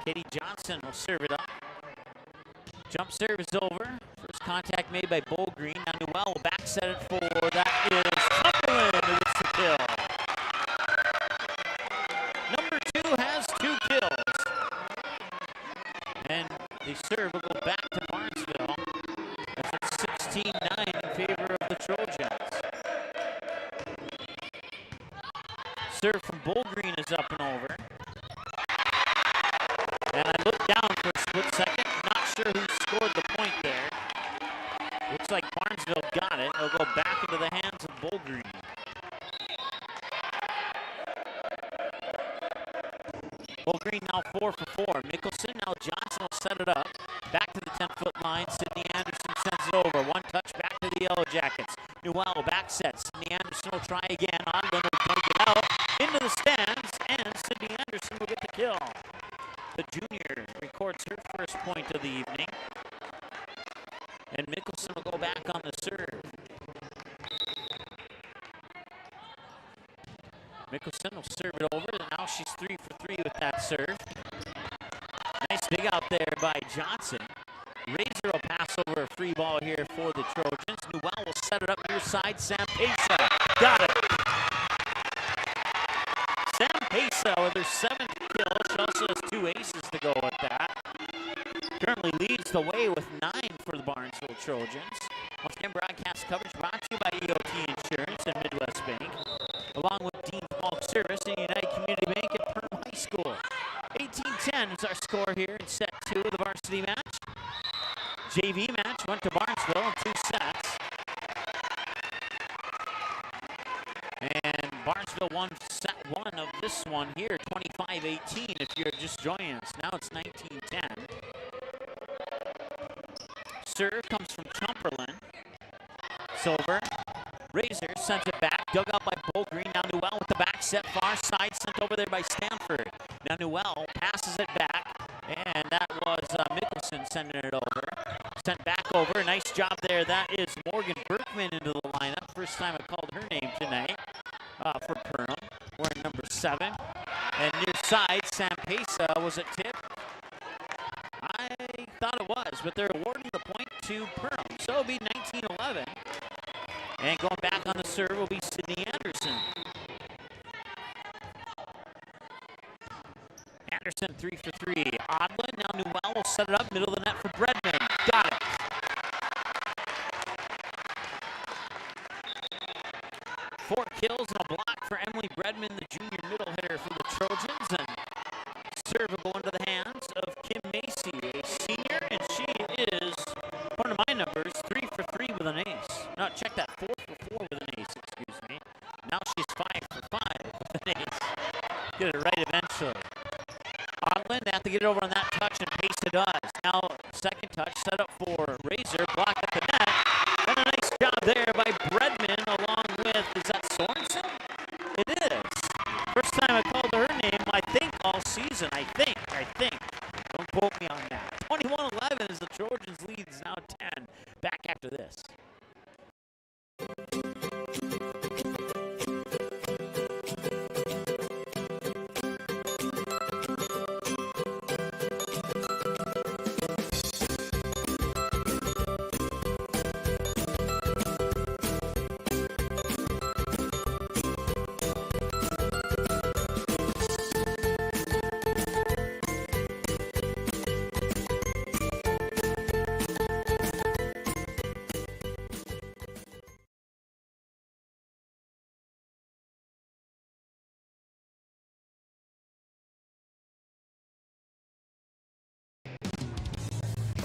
Katie Johnson will serve it up. Jump serve is over. First contact made by Bowgreen. Now Newell will back set it for, that is Cumberland who gets the kill. Number 2 has 2 kills. And the serve will go back to Barnesville. As it's 16-9 in favor of the Trojans. Serve from Bowgreen is up and over. And I looked down for a split second. Not sure who scored the point there. Looks like Barnesville got it. It'll go back into the hands of Bowgreen. Bowgreen now 4 for 4. Mickelson, now Johnson will set it up. Back to the 10-foot line. Sydney Anderson sends One touch back to the Yellow Jackets. Newell back sets. Sydney Anderson will try again. Odlin will take it out into the stands, and Sydney Anderson will get the kill. The junior records her first point of the evening. And Mickelson will go back on the serve. Mickelson will serve it over, and now she's 3 for 3 with that serve. Nice dig out there by Johnson. Razor will pass over a free ball here for the Trojans. Newell will set it up near side. Sam Pesa got it. Sam Pesa with her 7th kill. She also has 2 aces to go with that. Currently leads the way with 9 for the Barnesville Trojans. Once again, broadcast coverage brought to you by EOT Insurance and Midwest Bank, along with Dean Falk Service and United Community Bank at Perham High School. 18-10 is our score here in set 2 of the varsity match. JV match went to Barnesville in 2 sets. And Barnesville won set 1 of this one here, 25-18 if you're just joining us. Now it's 19-10. Serve comes from Chumperland. Silver. Razor sends it back. Dug out by Green. Now Newell with the back set far side. Sent over there by Stanford. Now Newell passes it back. And that was Mickelson sending it over. Sent back over. Nice job there. That is Morgan Berkman into the lineup. First time I called her name tonight for Perham. Wearing number 7. And near side, Sam Pesa was a tip. I thought it was, but they're awarding the point to Perham. So it'll be 19-11. And going back on the serve will be Sydney Anderson. Anderson 3 for 3. Odlin, now Newell will set it up, middle of the net for Bredman. Got it. Four kills and a block for Emily Bredman, the junior middle hitter for the Trojans. And serve will go into the hands of Kim Macy, a senior, and she is, according to my numbers, 3 for 3 with an ace. No, check that, 4 for 4 with an ace, excuse me. Now she's 5 for 5 with an ace. Get it right eventually. Odlin, they have to get it over on that touch, and Pesa does. Now, second touch, set up for Razor, block at the net. And a nice job there by Bredman, along with, is that Sorensen? It is. First time I called her name, I think, all season. I think. Don't quote me on that. 21-11 as the Trojans lead is now 10. Back after this.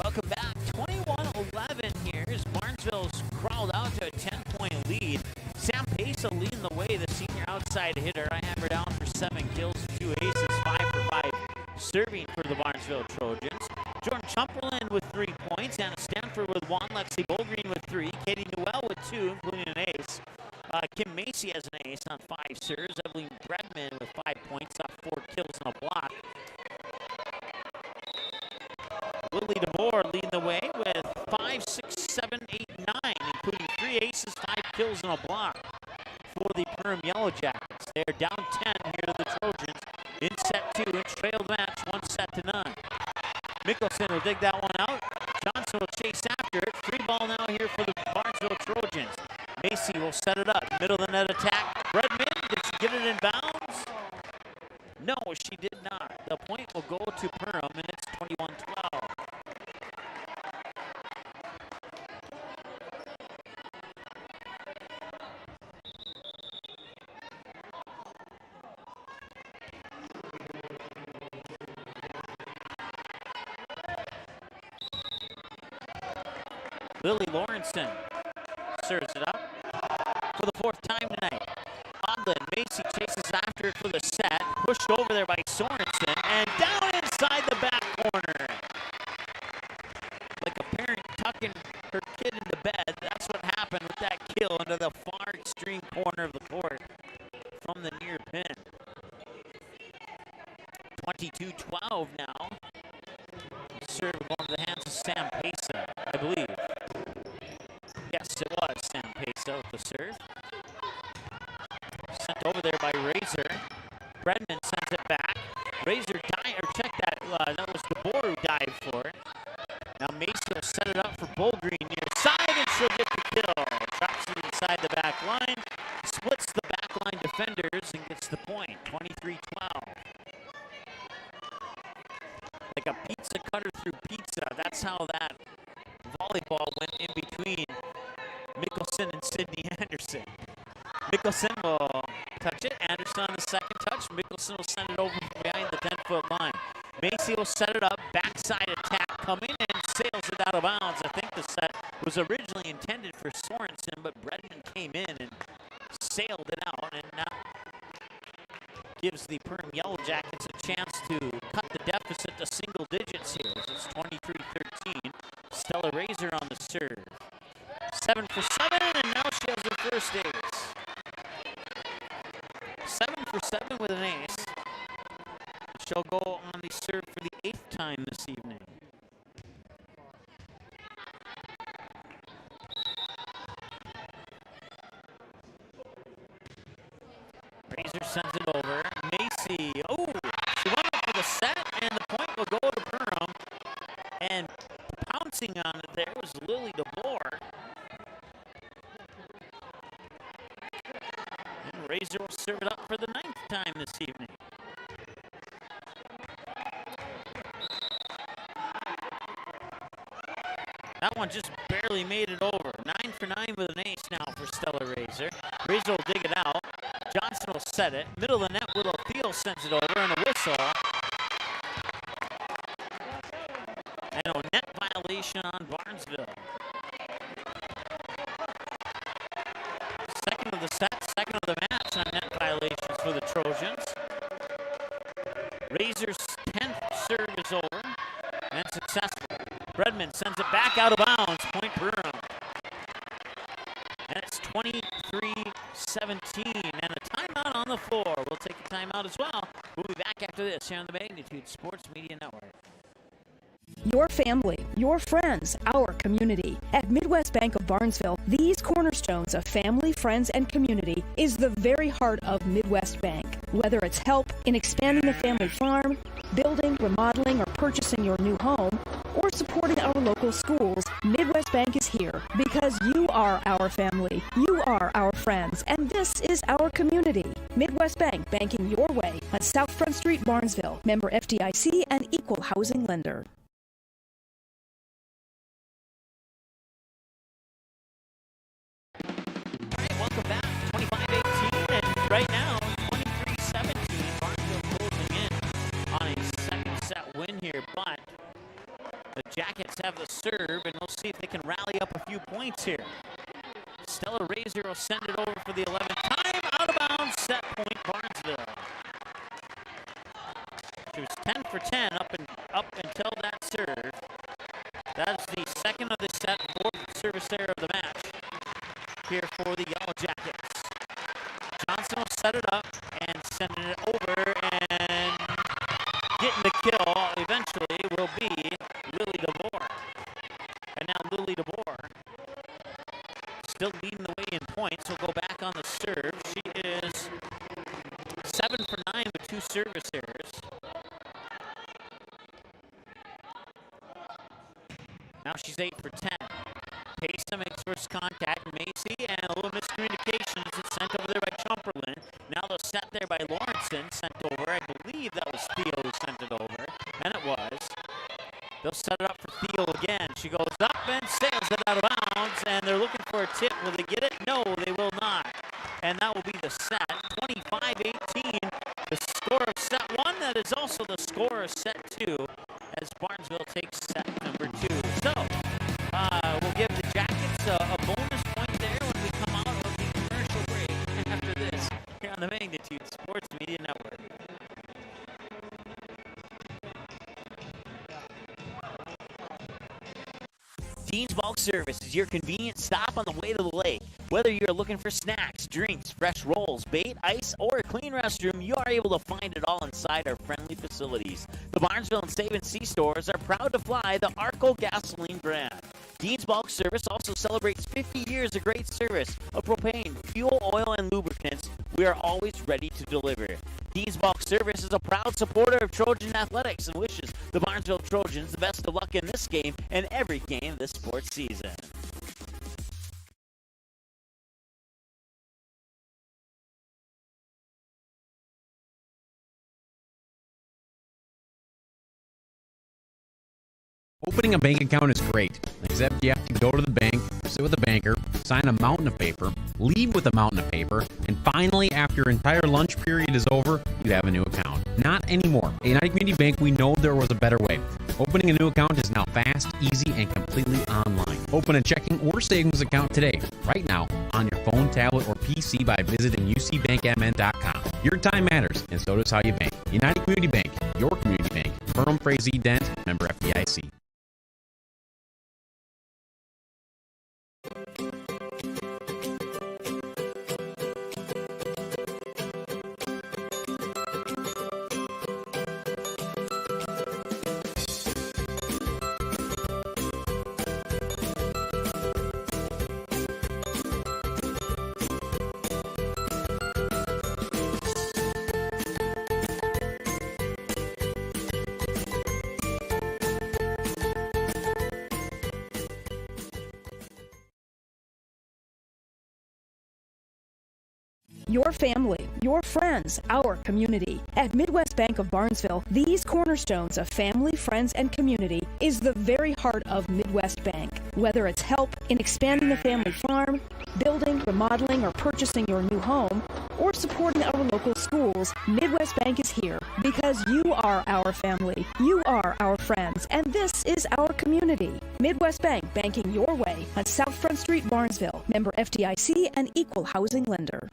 Welcome back. 21-11 here as Barnesville's crawled out to a 10-point lead. Sam Pesa leading the way, the senior outside hitter. I have her down for 7 kills, 2 aces, 5 for 5 serving for the Barnesville Trojans. Jordan Chumperland with 3 points, Anna Stanford with 1, Lexi Bolgreen with 3, Katie Newell with 2, including an ace. Kim Macy has an ace on 5 serves. Evelyn Bredman with 5 points off 4 kills and a block. Lily DeMore leading the way with 5, 6, 7, 8, 9, including 3 aces, 5 kills, and a block for the Perham Yellow Jackets. They're down 10 here to the Trojans in set 2 and trail the match 1-0. Mickelson will dig that one out. Johnson will chase after it. Free ball now here for the Barnesville Trojans. Macy will set it up. Middle of the net attack. Bredman, did she get it in bounds? No, she did not. The point will go to Perham, and it's 21-12. Lily Lawrenson serves it up for the 4th time tonight. Odlin, Macy chases after it for the set. Pushed over there by Sorensen and down inside the back corner. Like a parent tucking her kid into bed. into the far extreme corner of the court from the near pin. 22-12 now. Serve going to the hands of Sam Pesa, I believe. Yes, it was Sam Pesa with the serve. Sent over there by Razor. Bredman sends it back. Razor dive, or check that, that was DeBoer who dived for it. Now Macy will set it up for Bullgreen near side, and she'll get the kill. Drops it inside the back line, splits the back line defenders, and gets the point, 23-12. Like a pizza cutter through pizza, that's how that volleyball went in between Mickelson and Sydney Anderson. Mickelson will touch it. Anderson on the second touch. Mickelson will send it over from behind the 10-foot line. Macy will set it up. Backside attack coming and sails it out of bounds. I think the set was originally intended for Sorensen, but Bredman came in and sailed it out, and now gives the Perham Yellow Jackets a chance to cut the deficit to single digits here. It's 23-13. Stella Razor on the serve. 7 for 7, and now she has her first ace. 7 for 7 with an ace. She'll go on the serve for the 8th time this evening. Razor sends it over. Macy, oh, she went up for the set, and the point will go to Perham. And pouncing on it there was Lily DeBoer. And Razor will serve it up for the 9th time this evening. That one just barely made it over. 9 for 9 with an ace now for Stella Razor. Razor will dig it out. Johnson will set it. Middle of the net, Willow Thiel sends it over, and a whistle. And a net violation on Barnesville. Second of the set, second of the match on net violations for the Trojans. Razor's 10th serve is over and successful. Bredman sends it back out of bounds, point Perham. And it's 23-17, and a timeout on the floor. We'll take a timeout as well. We'll be back after this here on the Magnitude Sports Media Network. Your family, your friends, our community. At Midwest Bank of Barnesville, these cornerstones of family, friends, and community is the very heart of Midwest Bank. Whether it's help in expanding the family farm, building, remodeling, or purchasing your new home, or supporting our local schools, Midwest Bank is here because you are our family, you are our friends, and this is our community. Midwest Bank, banking your way on South Front Street, Barnesville. Member FDIC and equal housing lender. Welcome back. 25-18, and right now 23-17. Barnesville closing in on a second set win here, but the Jackets have the serve, and we'll see if they can rally up a few points here. Stella Razor will send it over for the 11th time. Out of bounds, set point Barnesville. She was 10 for 10 up until that serve. That's the second of the set, 4th service error of the match here for the Yellow Jackets. Johnson will set it up and sending it over, and getting the kill eventually will be Lily DeBoer. And now Lily DeBoer still leading the way in points. Will go back on the serve. She is 7 for 9 with 2 service errors. Now she's 8 for 10. Pesa makes first contact. Macy, and a little miscommunication as it's sent over there by Chumperlin. Now they'll set there by Lawrenson, sent over. I believe that was Theo who sent it over, and it was. They'll set it up for Theo again. She goes up and sails it out of bounds, and they're looking for a tip. Will they get it? No, they will not. And that will be the set. 25-18, the score of set 1. That is also the score of set 2 as Barnesville takes set number 2. So, we'll give the Jackets a bonus point there when we come out of the commercial break after this here on the Magnitude Sports Media Network. Dean's Bulk Service is your convenient stop on the way to the lake. Whether you're looking for snacks, drinks, fresh rolls, bait, ice, or a clean restroom, you are able to find it all inside our friendly facilities. The Barnesville and Save and Sea stores are proud to fly the Arco gasoline brand. Dean's Bulk Service also celebrates 50 years of great service of propane, fuel, oil, and lubricants. We are always ready to deliver. Dean's Bulk Service is a proud supporter of Trojan Athletics and wishes the Barnesville Trojans the best of luck in this game and every game this sports season. Opening a bank account is great, except you have to go to the bank, sit with a banker, sign a mountain of paper, leave with a mountain of paper, and finally, after your entire lunch period is over, you have a new account. Not anymore. At United Community Bank, we know there was a better way. Opening a new account is now fast, easy, and completely online. Open a checking or savings account today, right now, on your phone, tablet, or PC by visiting ucbankmn.com. Your time matters, and so does how you bank. United Community Bank, your community bank. Perham, Frazee, Dent, member FDIC. Your family, your friends, our community. At Midwest Bank of Barnesville, these cornerstones of family, friends, and community is the very heart of Midwest Bank. Whether it's help in expanding the family farm, building, remodeling, or purchasing your new home, or supporting our local schools, Midwest Bank is here because you are our family, you are our friends, and this is our community. Midwest Bank, banking your way on South Front Street, Barnesville. Member FDIC and equal housing lender.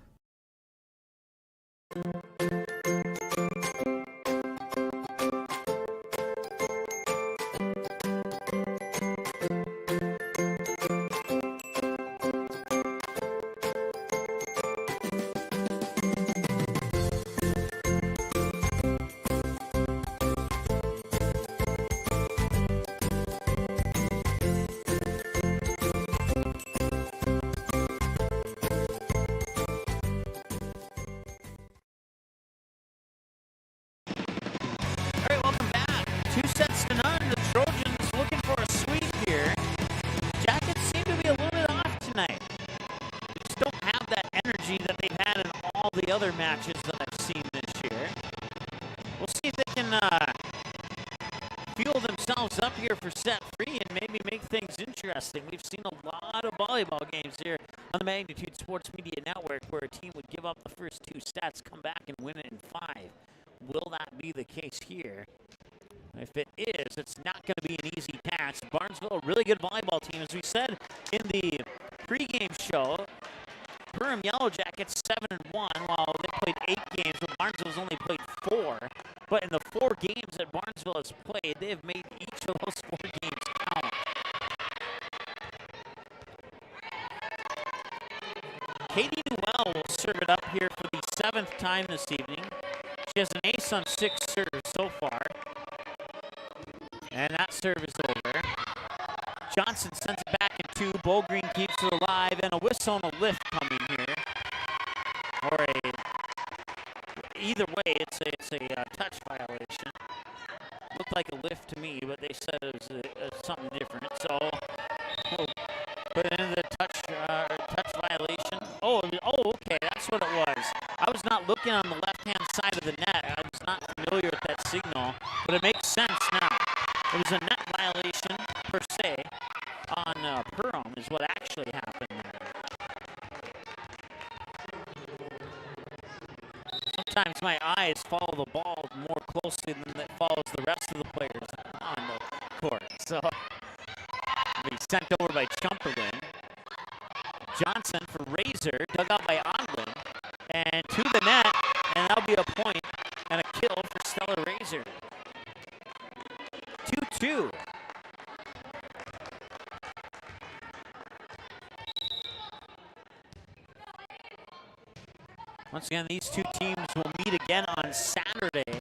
Other matches that I've seen this year. We'll see if they can fuel themselves up here for set 3 and maybe make things interesting. We've seen a lot of volleyball games here on the Magnitude Sports Media Network where a team would give up the first 2 sets, come back and win it in 5. Will that be the case here? If it is, it's not going to be an easy task. Barnesville, a really good volleyball team. As we said in the pregame show, Perham Yellow Jackets 7-1, while they played 8 games, but Barnesville's only played 4. But in the 4 games that Barnesville has played, they have made each of those 4 games count. Katie Newell will serve it up here for the 7th time this evening. She has an ace on 6 serves so far. And that serve is over. Johnson sends it back in 2. Bogreen keeps it alive, and a whistle and a lift coming here. Or either way, it's a touch violation. Looked like a lift to me, but they said it was something different. So we'll put it into the touch violation. Oh, okay, that's what it was. I was not looking on the left-hand side of the net. I was not familiar with that signal, but it makes sense now. It was a net violation per se on Perham is what actually happened there. Sometimes my eyes follow the ball more closely than it follows the rest of the players on the court. So be sent over by Chumperlin. Johnson for Razor, dug out by Onlin, and to the net, and that'll be a point and a kill for Stella Razor. 2-2. Once again, these two teams will meet again on Saturday.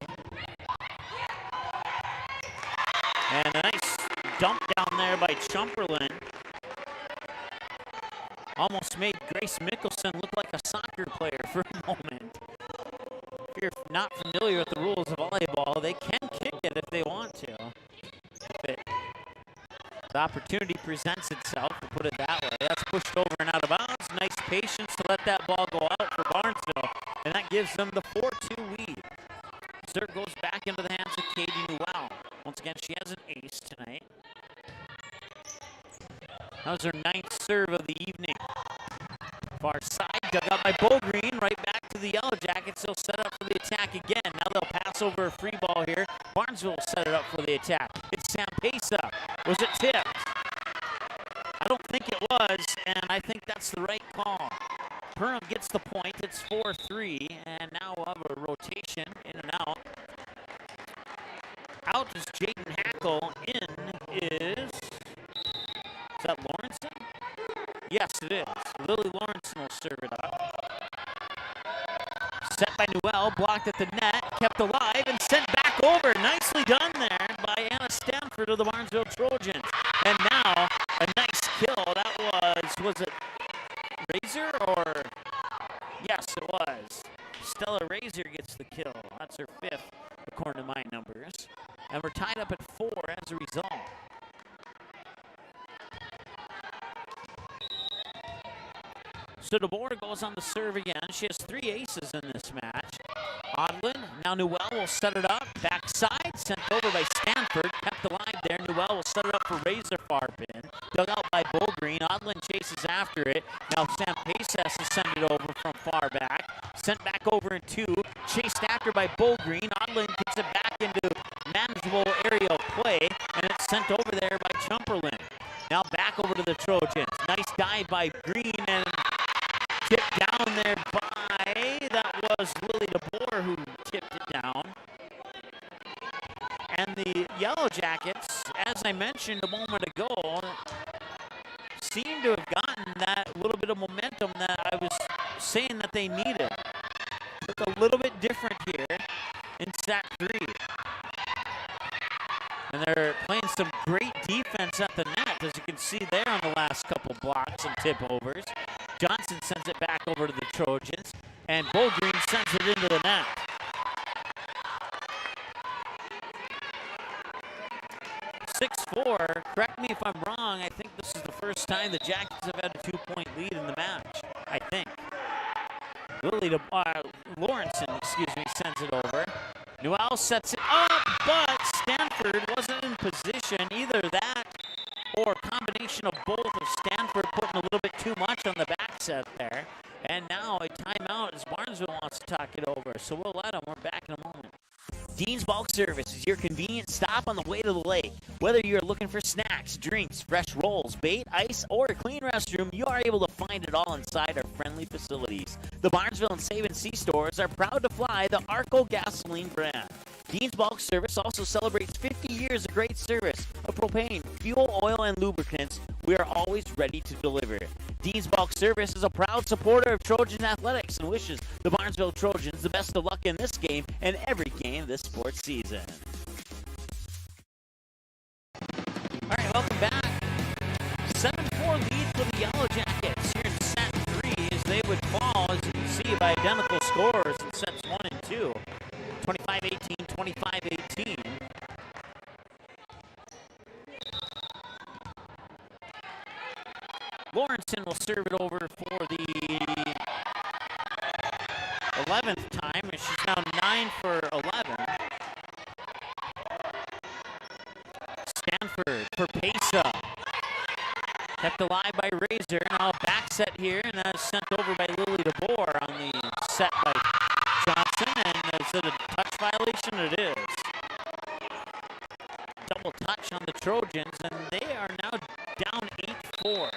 And a nice dump down there by Chumperland. Almost made Grace Mickelson look like a soccer player for a moment. If you're not familiar with the rules of volleyball, they can kick it if they want to. If the opportunity presents itself, to put it that way. That's pushed over and out of bounds. Nice patience to let that ball go out for Barnesville, and that gives them the 4-2 lead. Serve goes back into the hands of Katie Newell. Once again, she has an ace tonight. That was her 9th serve of the evening. Far side, dug out by Green, right back to the Yellow Jackets. They'll set up for the attack again. Now they'll pass over a free ball here. Barnesville will set it up for the attack. It's Sampesa. Was it tipped? I don't think it was, and I think that's the right call. Perham gets the point. It's 4-3, and now we'll have a rotation in and out. Out is Jaden Hackle. In is that Lawrenson? Yes, it is. Lily Lawrenson will serve it up. Set by Newell, blocked at the net, kept alive, and sent back over. Nicely done there by Anna Stanford of the Barnesville Trojans. And now, a nice kill. That was it Razor or? Yes, it was. Stella Razor gets the kill. That's her 5th, according to my numbers. And we're tied up at 4 as a result. So DeBoer goes on the serve again. She has 3 aces in this match. Odlin, now Newell will set it up. Backside, sent over by Stanford. Kept alive there. Newell will set it up for Razor far pin. Dug out by Green. Odlin chases after it. Now Sam Pace has to send it over from far back. Sent back over in 2. Chased after by Green. Odlin gets it back into manageable aerial play. And it's sent over there by Chumperland. Now back over to the Trojans. Nice dive by Green and tipped down there by, that was Lily DeBoer who tipped it down. And the Yellow Jackets, as I mentioned a moment ago, seem to have gotten that little bit of momentum that I was saying that they needed. Look a little bit different here in set 3. And they're playing some great defense at the net, as you can see there on the last couple blocks and tip overs. Johnson sends it back over to the Trojans, and Green sends it into the net. (6-4). Correct me if I'm wrong. I think this is the first time the Jackets have had a 2-point lead in the match. I think. Lawrenson, sends it over. Newell sets it up, but Stanford wasn't in position. Either that or a combination of both of Stanford putting a little bit too much on the back set there. And now a timeout as Barnesville wants to talk it over. So we'll let them. We're back in a moment. Dean's Bulk Service is your convenient stop on the way to the lake. Whether you're looking for snacks, drinks, fresh rolls, bait, ice, or a clean restroom, you are able to find it all inside our friendly facilities. The Barnesville and Save & Sea stores are proud to fly the Arco gasoline brand. Dean's Bulk Service also celebrates 50 years of great service of propane, fuel, oil, and lubricants. We are always ready to deliver. Dean's Bulk Service is a proud supporter of Trojan athletics and wishes the Barnesville Trojans the best of luck in this game and every game this sports season. All right, welcome back. 7-4 lead for the Yellow Jackets here in set 3 as they would fall, as you can see, by identical scores in sets 1 and 2. 25-18, 25-18. Lawrenson will serve it over for the 11th time, and she's now 9 for 11. Stanford for Pesa. Kept alive by Razor. Now a back set here, and that is sent over by Lily DeBoer on the set by Johnson. And is it a touch violation? It is. Double touch on the Trojans, and they are now down 8-4.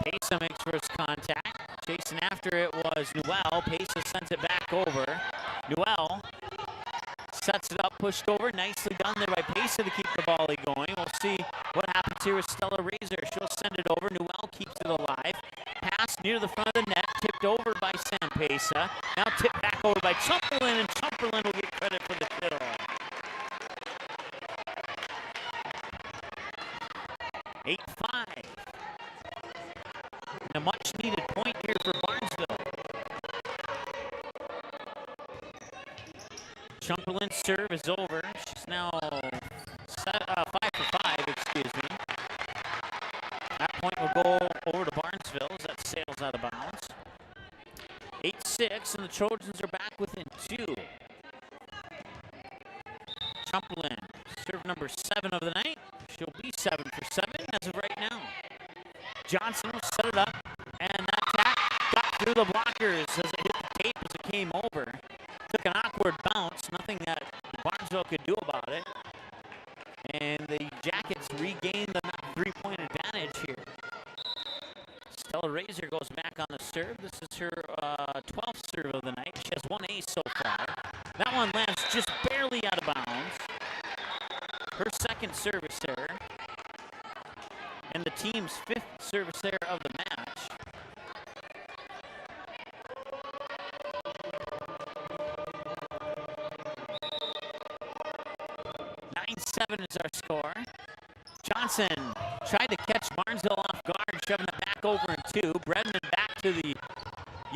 Pesa makes first contact. Chasing after it was Newell. Pesa sends it back over. Newell sets it up, pushed over. Nicely done there by Pesa to keep the volley going. We'll see what happens here with Stella Razor. She'll send it over. Newell near the front of the net, tipped over by Sampesa. Now tipped back over by Chumperland, and Chumperland will get credit for the kill. Eight 5. And a much-needed point here for Barnesville. Chumperland's serve is over. She's now 5 for 5, excuse me. That point will go over to Barnesville as that sails out of bounds. 8-6, and the Trojans are back within 2. Chumperland, serve number 7 of the night. She'll be 7 for 7 as of right now. Johnson will set it up, and that attack got through the blockers as it hit the tape as it came over. Took an awkward bounce, nothing that Barnesville could do about it. And the Jackets regain the 3-point advantage here. Stella Razor goes back on the serve. This is her 12th serve of the night. She has 1 ace so far. That one lands just barely out of bounds. Her second service error. And the team's 5th service error of the match. 9-7 is our score. Johnson tried to catch Barnesville off guard, shoving it back over in 2. Bredman back to the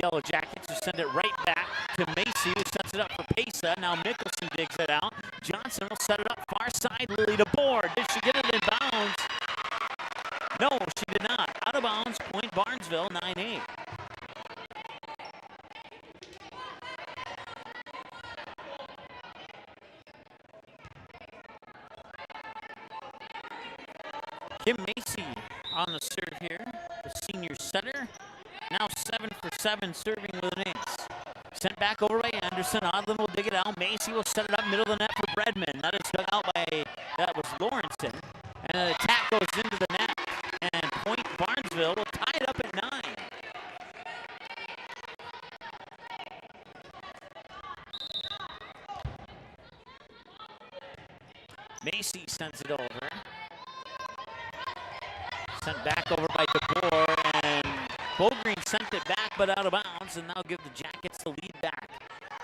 Yellow Jackets, who send it right back to Macy, who sets it up for Pesa. Now Mickelson digs it out. Johnson will set it up far side. Lily DeBoer. Did she get it in bounds? No, she did not. Out of bounds, point Barnesville, 9-8. Kim Macy on the serve here, the senior setter. Now 7 for 7, serving with an ace. Sent back over by Anderson. Odlin will dig it out. Macy will set it up middle of the net for Bredman. That is dug out by, that was Lawrenson. And an attack goes into the net. And point Barnesville will tie it up at 9. Macy sends it over. Sent back over by DeBoer, and Bogreen sent it back but out of bounds, and now give the Jackets the lead back.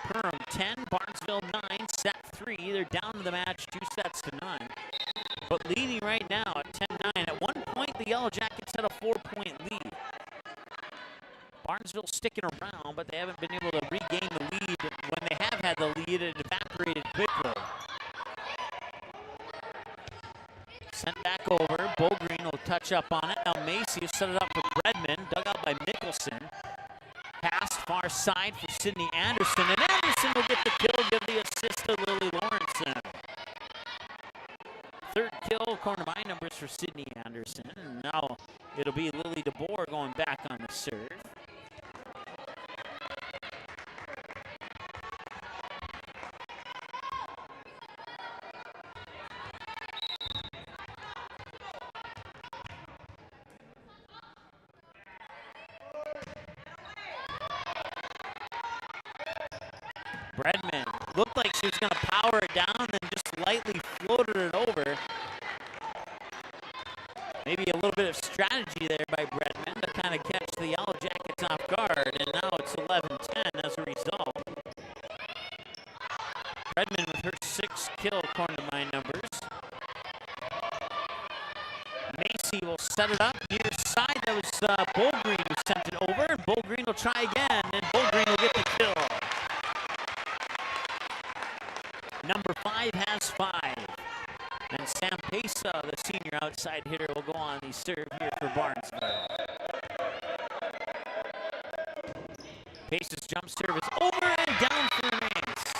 Perham 10, Barnesville 9, set 3. They're down to the match 2 sets to none. But leading right now at 10-9. At one point, the Yellow Jackets had a 4-point lead. Barnesville sticking around, but they haven't been able to regain the lead. When they have had the lead, it evaporated quickly. Sent back over. Bogreen will touch up on it. Now Macy will set it up for Bredman. Dug out by Mickelson. Pass far side for Sydney Anderson. And Anderson will get the kill, give the assist to Lily Lawrenson. 3rd kill, corner by numbers for Sydney Anderson. And now it'll be Lily DeBoer going back on the serve. Bredman looked like she was going to power it down and just lightly floated it over. Maybe a little bit of strategy there by Bredman to kind of catch the Yellow Jackets off guard, and now it's 11-10 as a result. Bredman with her 6th kill, according to my numbers. Macy will set it up near side. That was Bogreen who sent it over, and Bogreen will try again, and Bogreen will get the kill. Number 5 has 5. And Sam Pesa, the senior outside hitter, will go on the serve here for Barnesville. Pace's jump serve is over and down for an ace.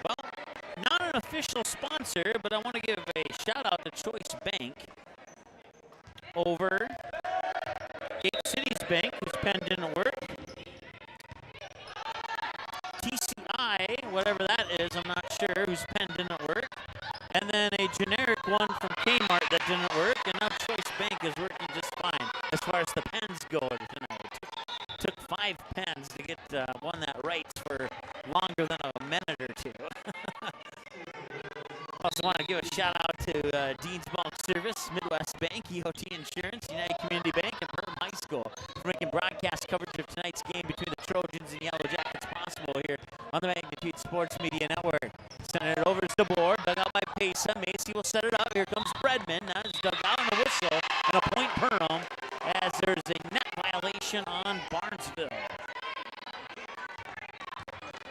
Well, not an official sponsor, but I want to give a shout out to Choice Bank over Cape City's Bank, whose pen didn't work. TCI, whatever that is, I'm not sure, whose pen didn't work. And then a generic one from Kmart that didn't work, and now Choice Bank is working just fine as far as the pens go tonight. Took 5 pens to get one that writes for longer than a minute or two. Also want to give a shout out to Dean's Bulk Service, Midwest Bank, EOT Insurance, United Community Bank, and Perham High School for making broadcast coverage of tonight's game between the Trojans and Yellow Jackets possible here on the Magnitude Sports Media Network. Sending it over to DeBoer, dug out by Pesa. Macy will set it up. Here comes Bredman. Now it's dug out on the whistle, and a point Perham as there's a net violation on Barnesville.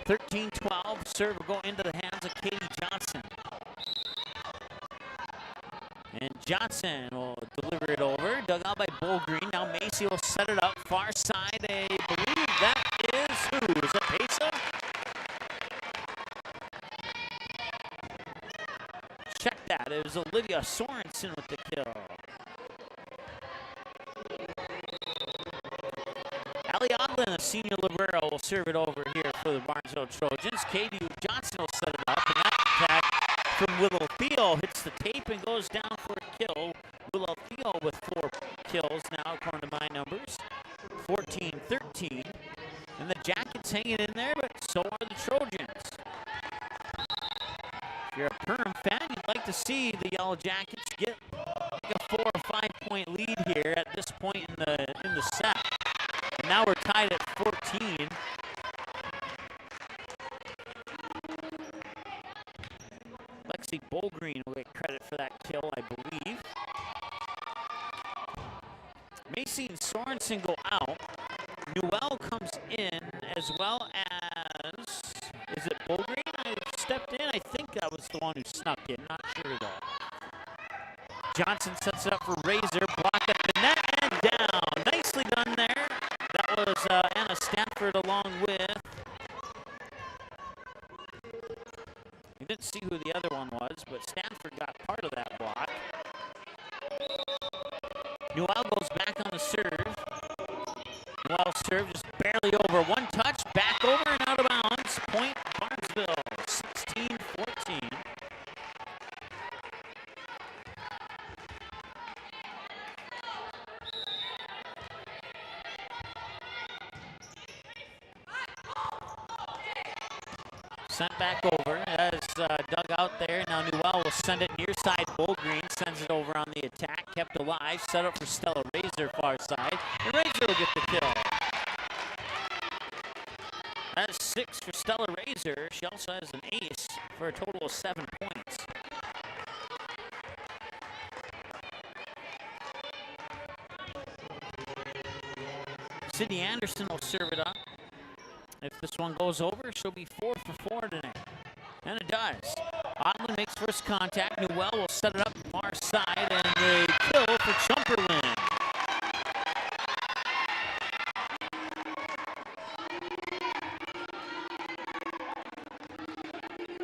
13-12, serve will go into the hands of Katie Johnson. And Johnson will deliver it over, dug out by Green. Now Macy will set it up, far side. I believe that is who? Is it Pesa? Check that. It was Olivia Sorensen with the kill. Allie Odlin, a senior libero, will serve it over here for the Barnesville Trojans. Katie Johnson will set it up, and that attack from Willow Theo hits the tape and goes down for a kill. Willow Theo with 4 kills now, according to my numbers. 14-13. And the Jackets hanging in there, but so are the Trojans. If you're a Perham fan, you'd like to see the Yellow Jackets get like a 4 or 5 point lead here at this point in the set. And now we're tied at 14. Lexi Bolgreen will get credit for that kill, I believe. Macy and Sorensen go out. Newell comes in as well as, is it Bolgreen? I stepped in. I think that was the one who snuck in. Not sure though. Johnson sets it up for Razor. Blocked at the net and down. Nicely done there. That was Anna Stanford along with, you didn't see who the other one was, but Stanford got part of that block. Newell goes back on the serve. Newell serve just barely over. One touch, back over and out of bounds. Point Barnesville, 16-14. Sent back over as dug out there. Now Newell will send it near side. Bolgreen sends it over on the attack. Kept alive. Set up for Stella Razor far side. And Razor will get the kill. That's 6 for Stella Razor. She also has an ace for a total of 7 points. Sydney Anderson will serve it up. If this one goes over, she'll be 4 for 4 tonight. And it does. Otlin makes first contact. Newell will set it up far side, and the kill for Chumperland.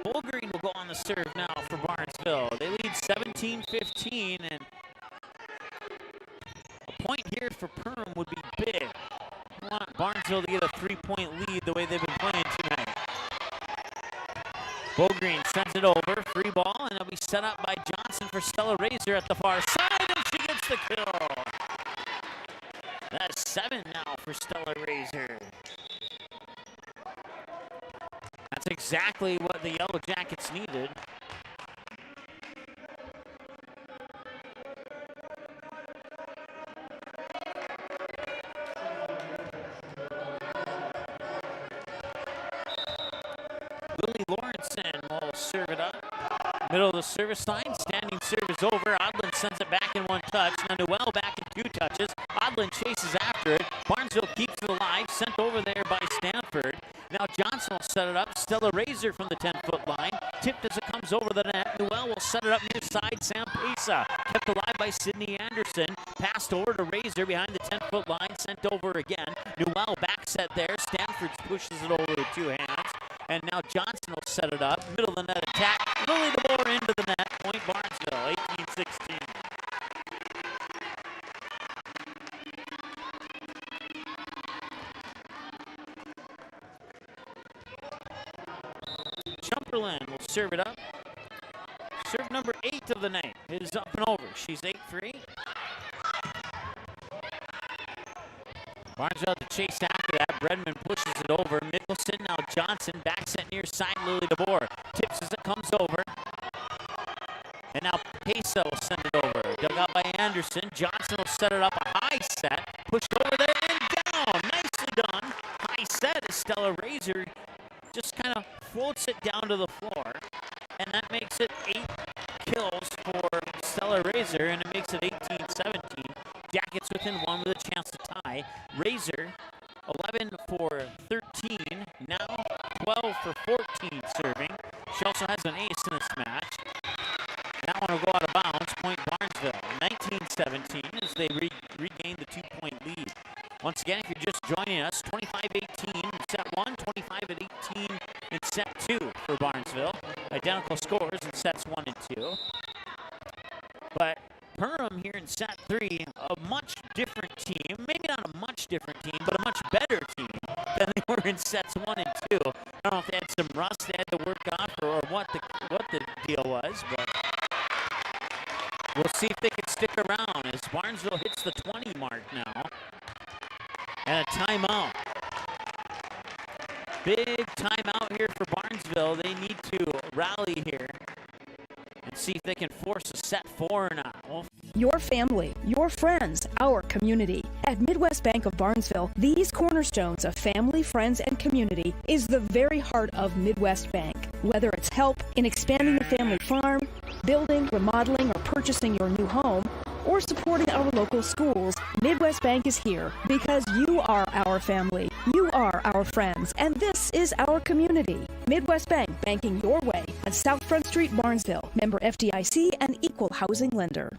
Bolgreen will go on the serve now for Barnesville. They lead 17-15, and a point here for Perham would be big. I want Barnesville to get a 3-point lead the way they've been playing tonight. Bolgreen sends it over, free ball, and it'll be set up by Johnson for Stella Razor at the far side, and she gets the kill. That's 7 now for Stella Razor. That's exactly what the Yellow Jackets needed. Lawrenson will serve it up. Middle of the service line. Standing serve is over. Odlin sends it back in 1 touch. Now Newell back in 2 touches. Odlin chases after it. Barnesville keeps it alive. Sent over there by Stanford. Now Johnson will set it up. Stella Razor from the 10-foot line. Tipped as it comes over the net. Newell will set it up near side. Sam Pesa. Kept alive by Sydney Anderson. Passed over to Razor behind the 10-foot line. Sent over again. Newell back set there. Stanford pushes it over with 2 hands. And now Johnson will set it up. Middle of the net attack. Lily DeBoer into the net. Point Barnesville, 18-16. Chumperland will serve it up. Serve number 8 of the night is up and over. She's 8 for 8. Barnesville to chase after that. Bredman pushes it over. Mickelson, now Johnson. Back set near side. Lily DeBoer tips as it comes over. And now Johnson will set it up a high set. Pushed over there and down. Nicely done. High set as Stella Razor just kind of floats it down to the floor. And that makes it 8 kills for Stella Razor, and it makes it 18-17. Jackets within 1 with a chance to tie. Razor, 11 for 13, now 12 for 14 serving. She also has an ace in this match. That one will go out of bounds, point Barnesville. 19-17 as they regain the 2-point lead. Once again, if you're just joining us, 25-18 in set 1, 25-18 in set 2 for Barnesville. Identical scores in sets 1 and 2. But Perham here in set 3, a much different team. Maybe not a much different team, but a much better team than they were in sets 1 and 2. I don't know if they had some rust they had to work off or what the deal was, but we'll see if they can stick around as Barnesville hits the 20 mark now. And a timeout. Big timeout here for Barnesville. They need to rally here and see if they can force a set 4 or not. Well, Your family, your friends, our community. At Midwest Bank of Barnesville, these cornerstones of family, friends, and community is the very heart of Midwest Bank. Whether it's help in expanding the family farm, building, remodeling, or purchasing your new home, or supporting our local schools, Midwest Bank is here because you are our family, you are our friends, and this is our community. Midwest Bank, banking your way on South Front Street, Barnesville. Member FDIC and equal housing lender.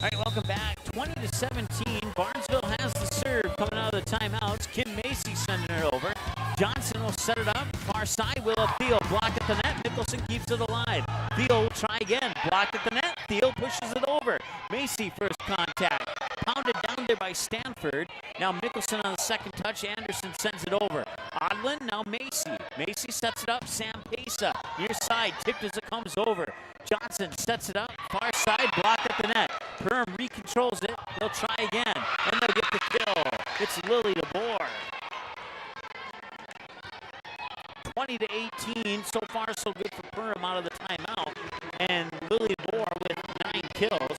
all right, welcome back. 20-17. Barnesville has the serve coming out of the timeouts. Kim Macy sending it over. Johnson will set it up. Far side, Willow Theo blocked at the net. Mickelson keeps it alive. Theo will try again. Blocked at the net. Theo pushes it over. Macy first contact. Pounded down there by Stanford. Now Mickelson on the second touch. Anderson sends it over. Odlin, now Macy. Macy sets it up. Sam Pesa near side. Tipped as it comes over. Johnson sets it up. Far side, blocked at the net. Perham recontrols it. They'll try again. And they'll get the kill. It's Lily DeBoer. 20-18. So far, so good for Perham out of the timeout. And Lily DeBoer with 9 kills.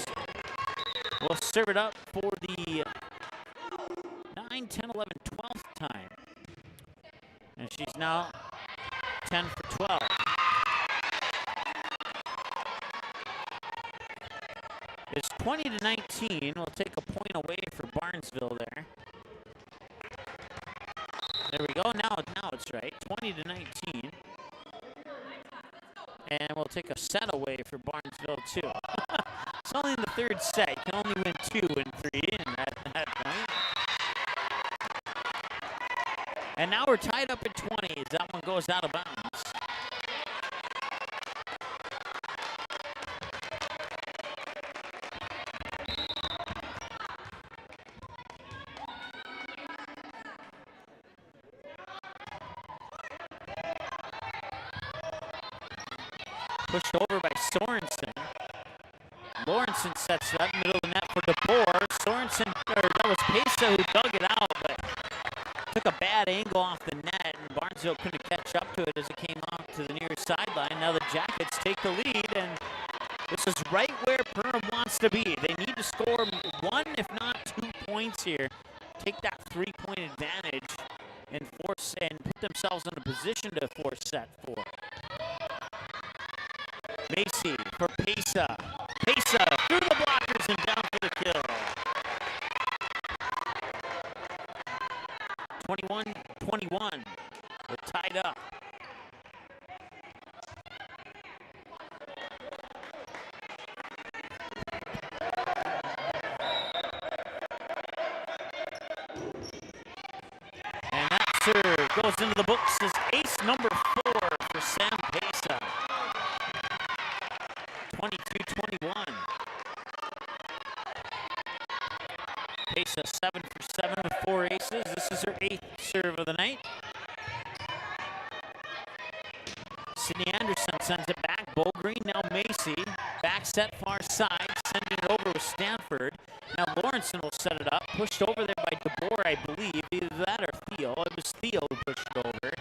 Will serve it up for the 9, 10, 11, 12th time. And she's now 10 for 12. It's 20-19. We'll take a point away for Barnesville there. There we go. Now it's right. 20-19. And we'll take a set away for Barnesville too. It's only in the third set. You can only win 2 and 3 in at that point. And now we're tied up at 20 as that one goes out of bounds. Pushed over by Sorensen. Lawrenson sets it up, middle of the net for DeBoer. Sorensen, or that was Pesa who dug it out, but took a bad angle off the net, and Barnesville couldn't catch up to it as it came off to the near sideline. Now the Jackets take the lead, and this is right where Perham wants to be. They need to score 1, if not 2 points here. Take that 3-point advantage and force and put themselves in a position to force set 4. Macy for Pesa. Pesa through the blockers and down for the kill. 21-21. We're tied up. And that serve goes into the books as ace number 4 for Sam Pesa. 22-21. Pesa 7 for 7 with 4 aces. This is her 8th serve of the night. Sydney Anderson sends it back. Bowgreen, now Macy. Back set far side, sending it over with Stanford. Now Lawrenson will set it up. Pushed over there by DeBoer, I believe. Either that or Theo. It was Theo who pushed it over.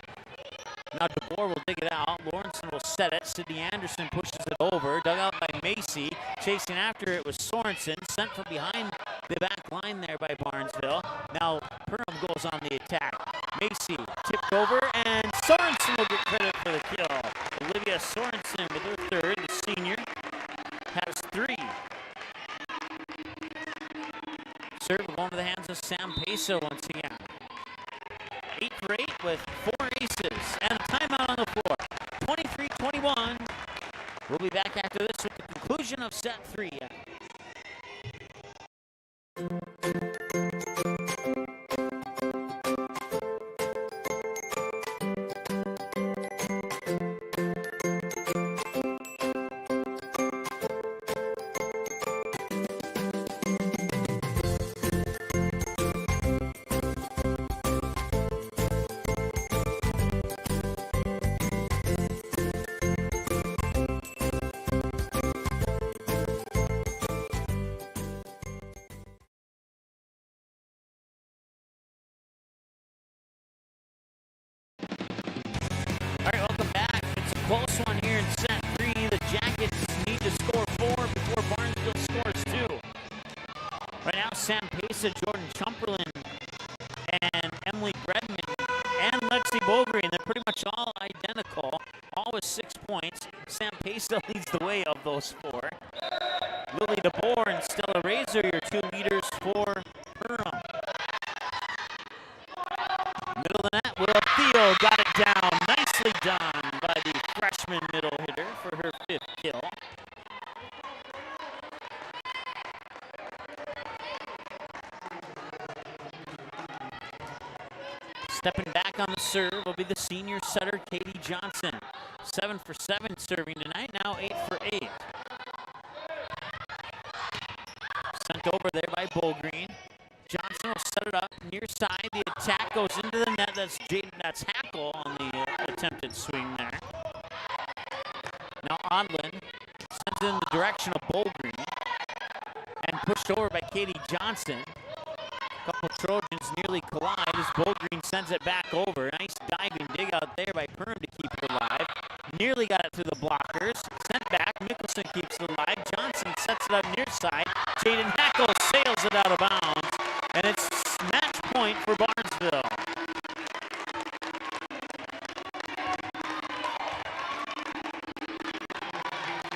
Now DeBoer will dig it out. Lawrenson will set it. Sidney Anderson pushes it over. Dug out by Macy. Chasing after it was Sorensen. Sent from behind the back line there by Barnesville. Now Perham goes on the attack. Macy tipped over, and Sorensen will get credit for the kill. Olivia Sorensen with her third. The senior has 3. Serve going to the hands of Sam Pesa once again. 8 for 8 with 4 aces and a timeout on the floor. 23-21. We'll be back after this with the conclusion of set 3. Close one here in set 3. The Jackets need to score 4 before Barnesville scores 2. Right now, Sam Pesa, Jordan Chumperlin, and Emily Bredman, and Lexi Bogreen, they're pretty much all identical, all with 6 points. Sam Pesa leads the way of those 4. Lily DeBoer and Stella Razor, your 2 leaders for Perham. Middle of the net, Will Theo got it down. Nicely done by the freshman middle hitter for her 5th kill. Stepping back on the serve will be the senior setter, Katie Johnson. 7 for 7 serving tonight, now 8 for 8. Sent over there by Bogreen. Johnson will set it up near side. The attack goes into the net. That's Hackle on the attempted swing there. Now Odlin sends it in the direction of Bogreen and pushed over by Katie Johnson. A couple of Trojans nearly collide as Bogreen sends it back over. Nice diving dig out there by Perham to keep it alive. Nearly got it through the blockers. Sent back. Mickelson keeps it alive. Johnson sets it up near side. Jaden Hackle sails it out of bounds. And it's match point for Barnesville.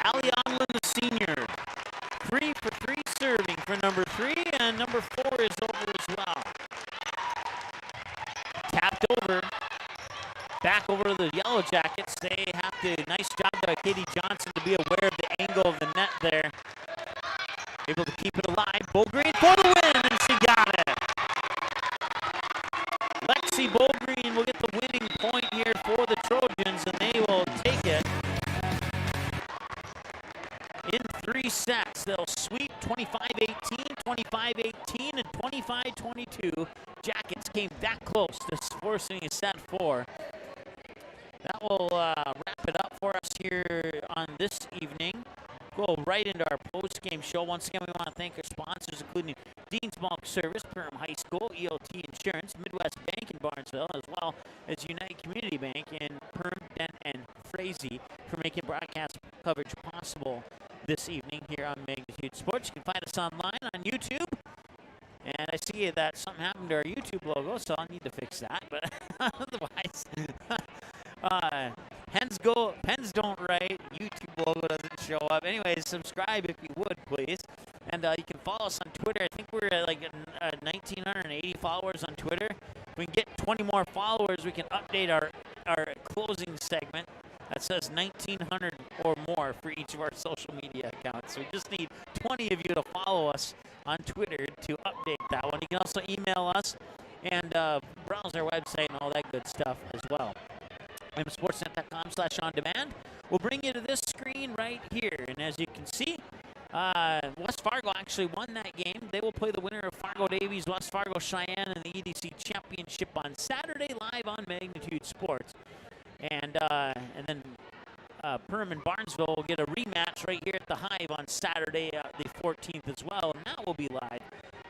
Allie Onlin, the senior. 3 for 3 serving for number 3, and number 4 is over as well. Tapped over. Back over to the Yellow Jackets. They have to, nice job by Katie Johnson to be aware of the angle of the net there. Able to keep it alive. Bogreen for the win, and she got it. Lexi Bogreen will get the winning point here for the Trojans, and they will take it in 3 sets. They'll sweep 25-18, 25-18, and 25-22. Jackets came that close to forcing a set 4. That will wrap it up for us here on this evening. Go right into our post-game show. Once again, we want to thank our sponsors, including Dean's Bulk Service, Perham High School, EOT Insurance, Midwest Bank in Barnesville, as well as United Community Bank in Perham, Dent, and Frazee for making broadcast coverage possible this evening here on Magnitude Sports. You can find us online on YouTube. And I see that something happened to our YouTube logo, so I'll need to fix that. But otherwise, pens don't write. YouTube logo doesn't show up. Anyways, subscribe if you would, please. And you can follow us on Twitter. I think we're at like 1,980 followers on Twitter. If we can get 20 more followers, we can update our closing segment that says 1,900 or more for each of our social media accounts. So we just need 20 of you to follow us on Twitter to update that one. You can also email us and browse our website and all that good stuff as well. sportsnet.com/on-demand. We'll bring you to this screen right here. And as you can see, West Fargo actually won that game. They will play the winner of Fargo Davies, West Fargo Cheyenne in the EDC Championship on Saturday live on Magnitude Sports. And then Perham and Barnesville will get a rematch right here at the Hive on Saturday, the 14th as well, and that will be live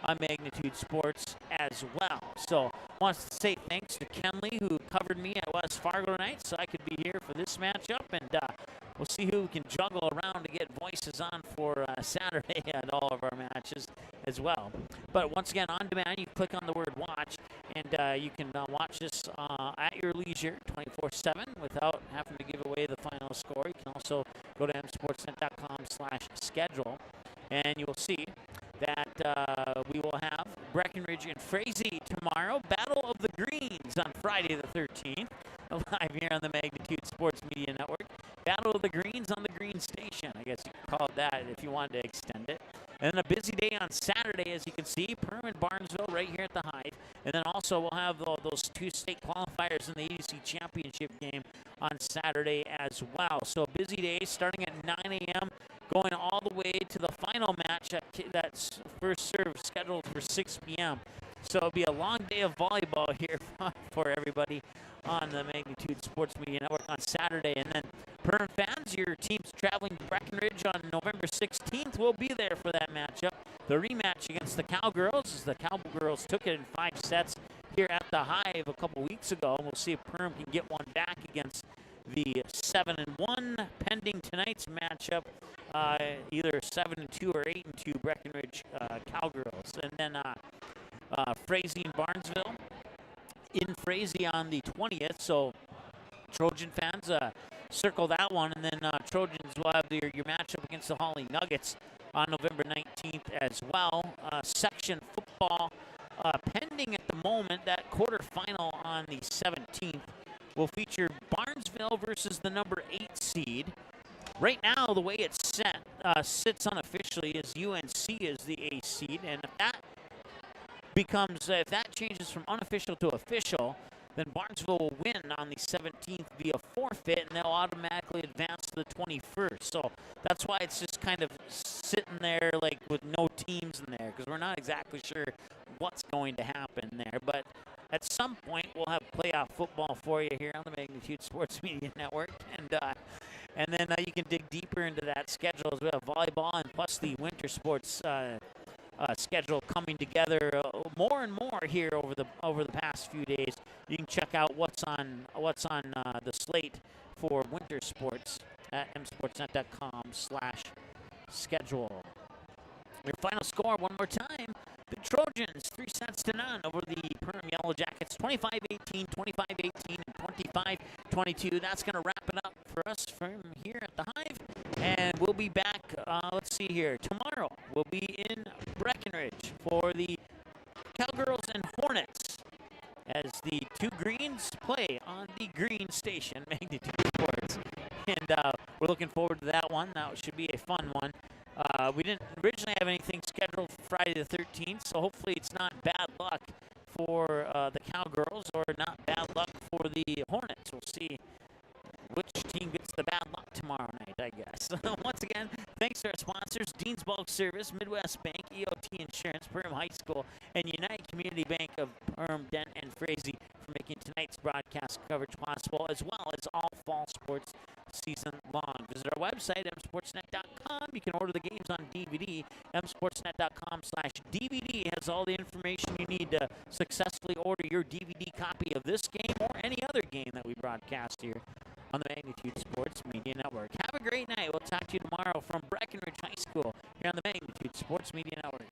on Magnitude Sports as well. So I want to say thanks to Kenley, who covered me at West Fargo tonight, so I could be here for this matchup, and we'll see who we can juggle around to get voices on for Saturday at all of our matches as well. But once again, on demand, you click on the word watch, and you can watch this at your leisure 24/7 without having to give away the final score. You can also go to msportsnet.com/schedule, and you will see that we will have Breckenridge and Frazee tomorrow. Battle of the Greens on Friday the 13th, live here on the Magnitude Sports Media Network. Battle of the Greens on the Green Station. I guess you could call it that if you wanted to extend it. And then a busy day on Saturday, as you can see, Perham and Barnesville right here at the Hive. And then also we'll have those two state qualifiers in the EDC Championship game on Saturday as well. So a busy day starting at 9 a.m., going all the way to the final match that's first serve scheduled for 6 p.m. So it'll be a long day of volleyball here for everybody on the Magnitude Sports Media Network on Saturday. And then Perham fans, your team's traveling to Breckenridge on November 16th. We'll be there for that matchup. The rematch against the Cowgirls, as the Cowgirls took it in 5 sets here at the Hive a couple weeks ago. We'll see if Perham can get one back against the 7-1 pending tonight's matchup, either 7-2 or 8-2 Breckenridge Cowgirls. And then Frazee and Barnesville in Frazee on the 20th. So Trojan fans, circle that one. And then Trojans will have your matchup against the Holly Nuggets on November 19th as well. Section football pending at the moment. That quarterfinal on the 17th will feature Barnesville versus the number 8 seed. Right now, the way it's set, sits unofficially is UNC is the A seed, and if that changes from unofficial to official, then Barnesville will win on the 17th via forfeit, and they'll automatically advance to the 21st. So that's why it's just kind of sitting there like with no teams in there, because we're not exactly sure what's going to happen there. But at some point, we'll have playoff football for you here on the Magnitude Sports Media Network, and then you can dig deeper into that schedule as we have volleyball and plus the winter sports schedule coming together more and more here over the past few days. You can check out what's on the slate for winter sports at msportsnet.com/schedule. Your final score one more time. The Trojans 3-0 over the Perham Yellow Jackets, 25-18, 25-18, and 25-22. That's going to wrap it up for us from here at the Hive. And we'll be back, let's see here, tomorrow we'll be in Breckenridge for the Cowgirls and Hornets as the two Greens play on the Green Station, Magnitude Sports. And we're looking forward to that one. That should be a fun one. We didn't originally have anything scheduled for Friday the 13th, so hopefully it's not bad luck for the Cowgirls or not bad luck for the Hornets. We'll see which team gets the bad luck tomorrow night, I guess. Once again, thanks to our sponsors, Dean's Bulk Service, Midwest Bank, EOT Insurance, Perham High School, and United Community Bank of Perham, Dent, and Frazee for making tonight's broadcast coverage possible, as well as all fall sports season long. Visit our website, msportsnet.com. You can order the games on DVD. msportsnet.com/DVD has all the information you need to successfully order your DVD copy of this game or any other game that we broadcast here on the Magnitude Sports Media Network. Have a great night. We'll talk to you tomorrow from Breckenridge High School here on the Magnitude Sports Media Network.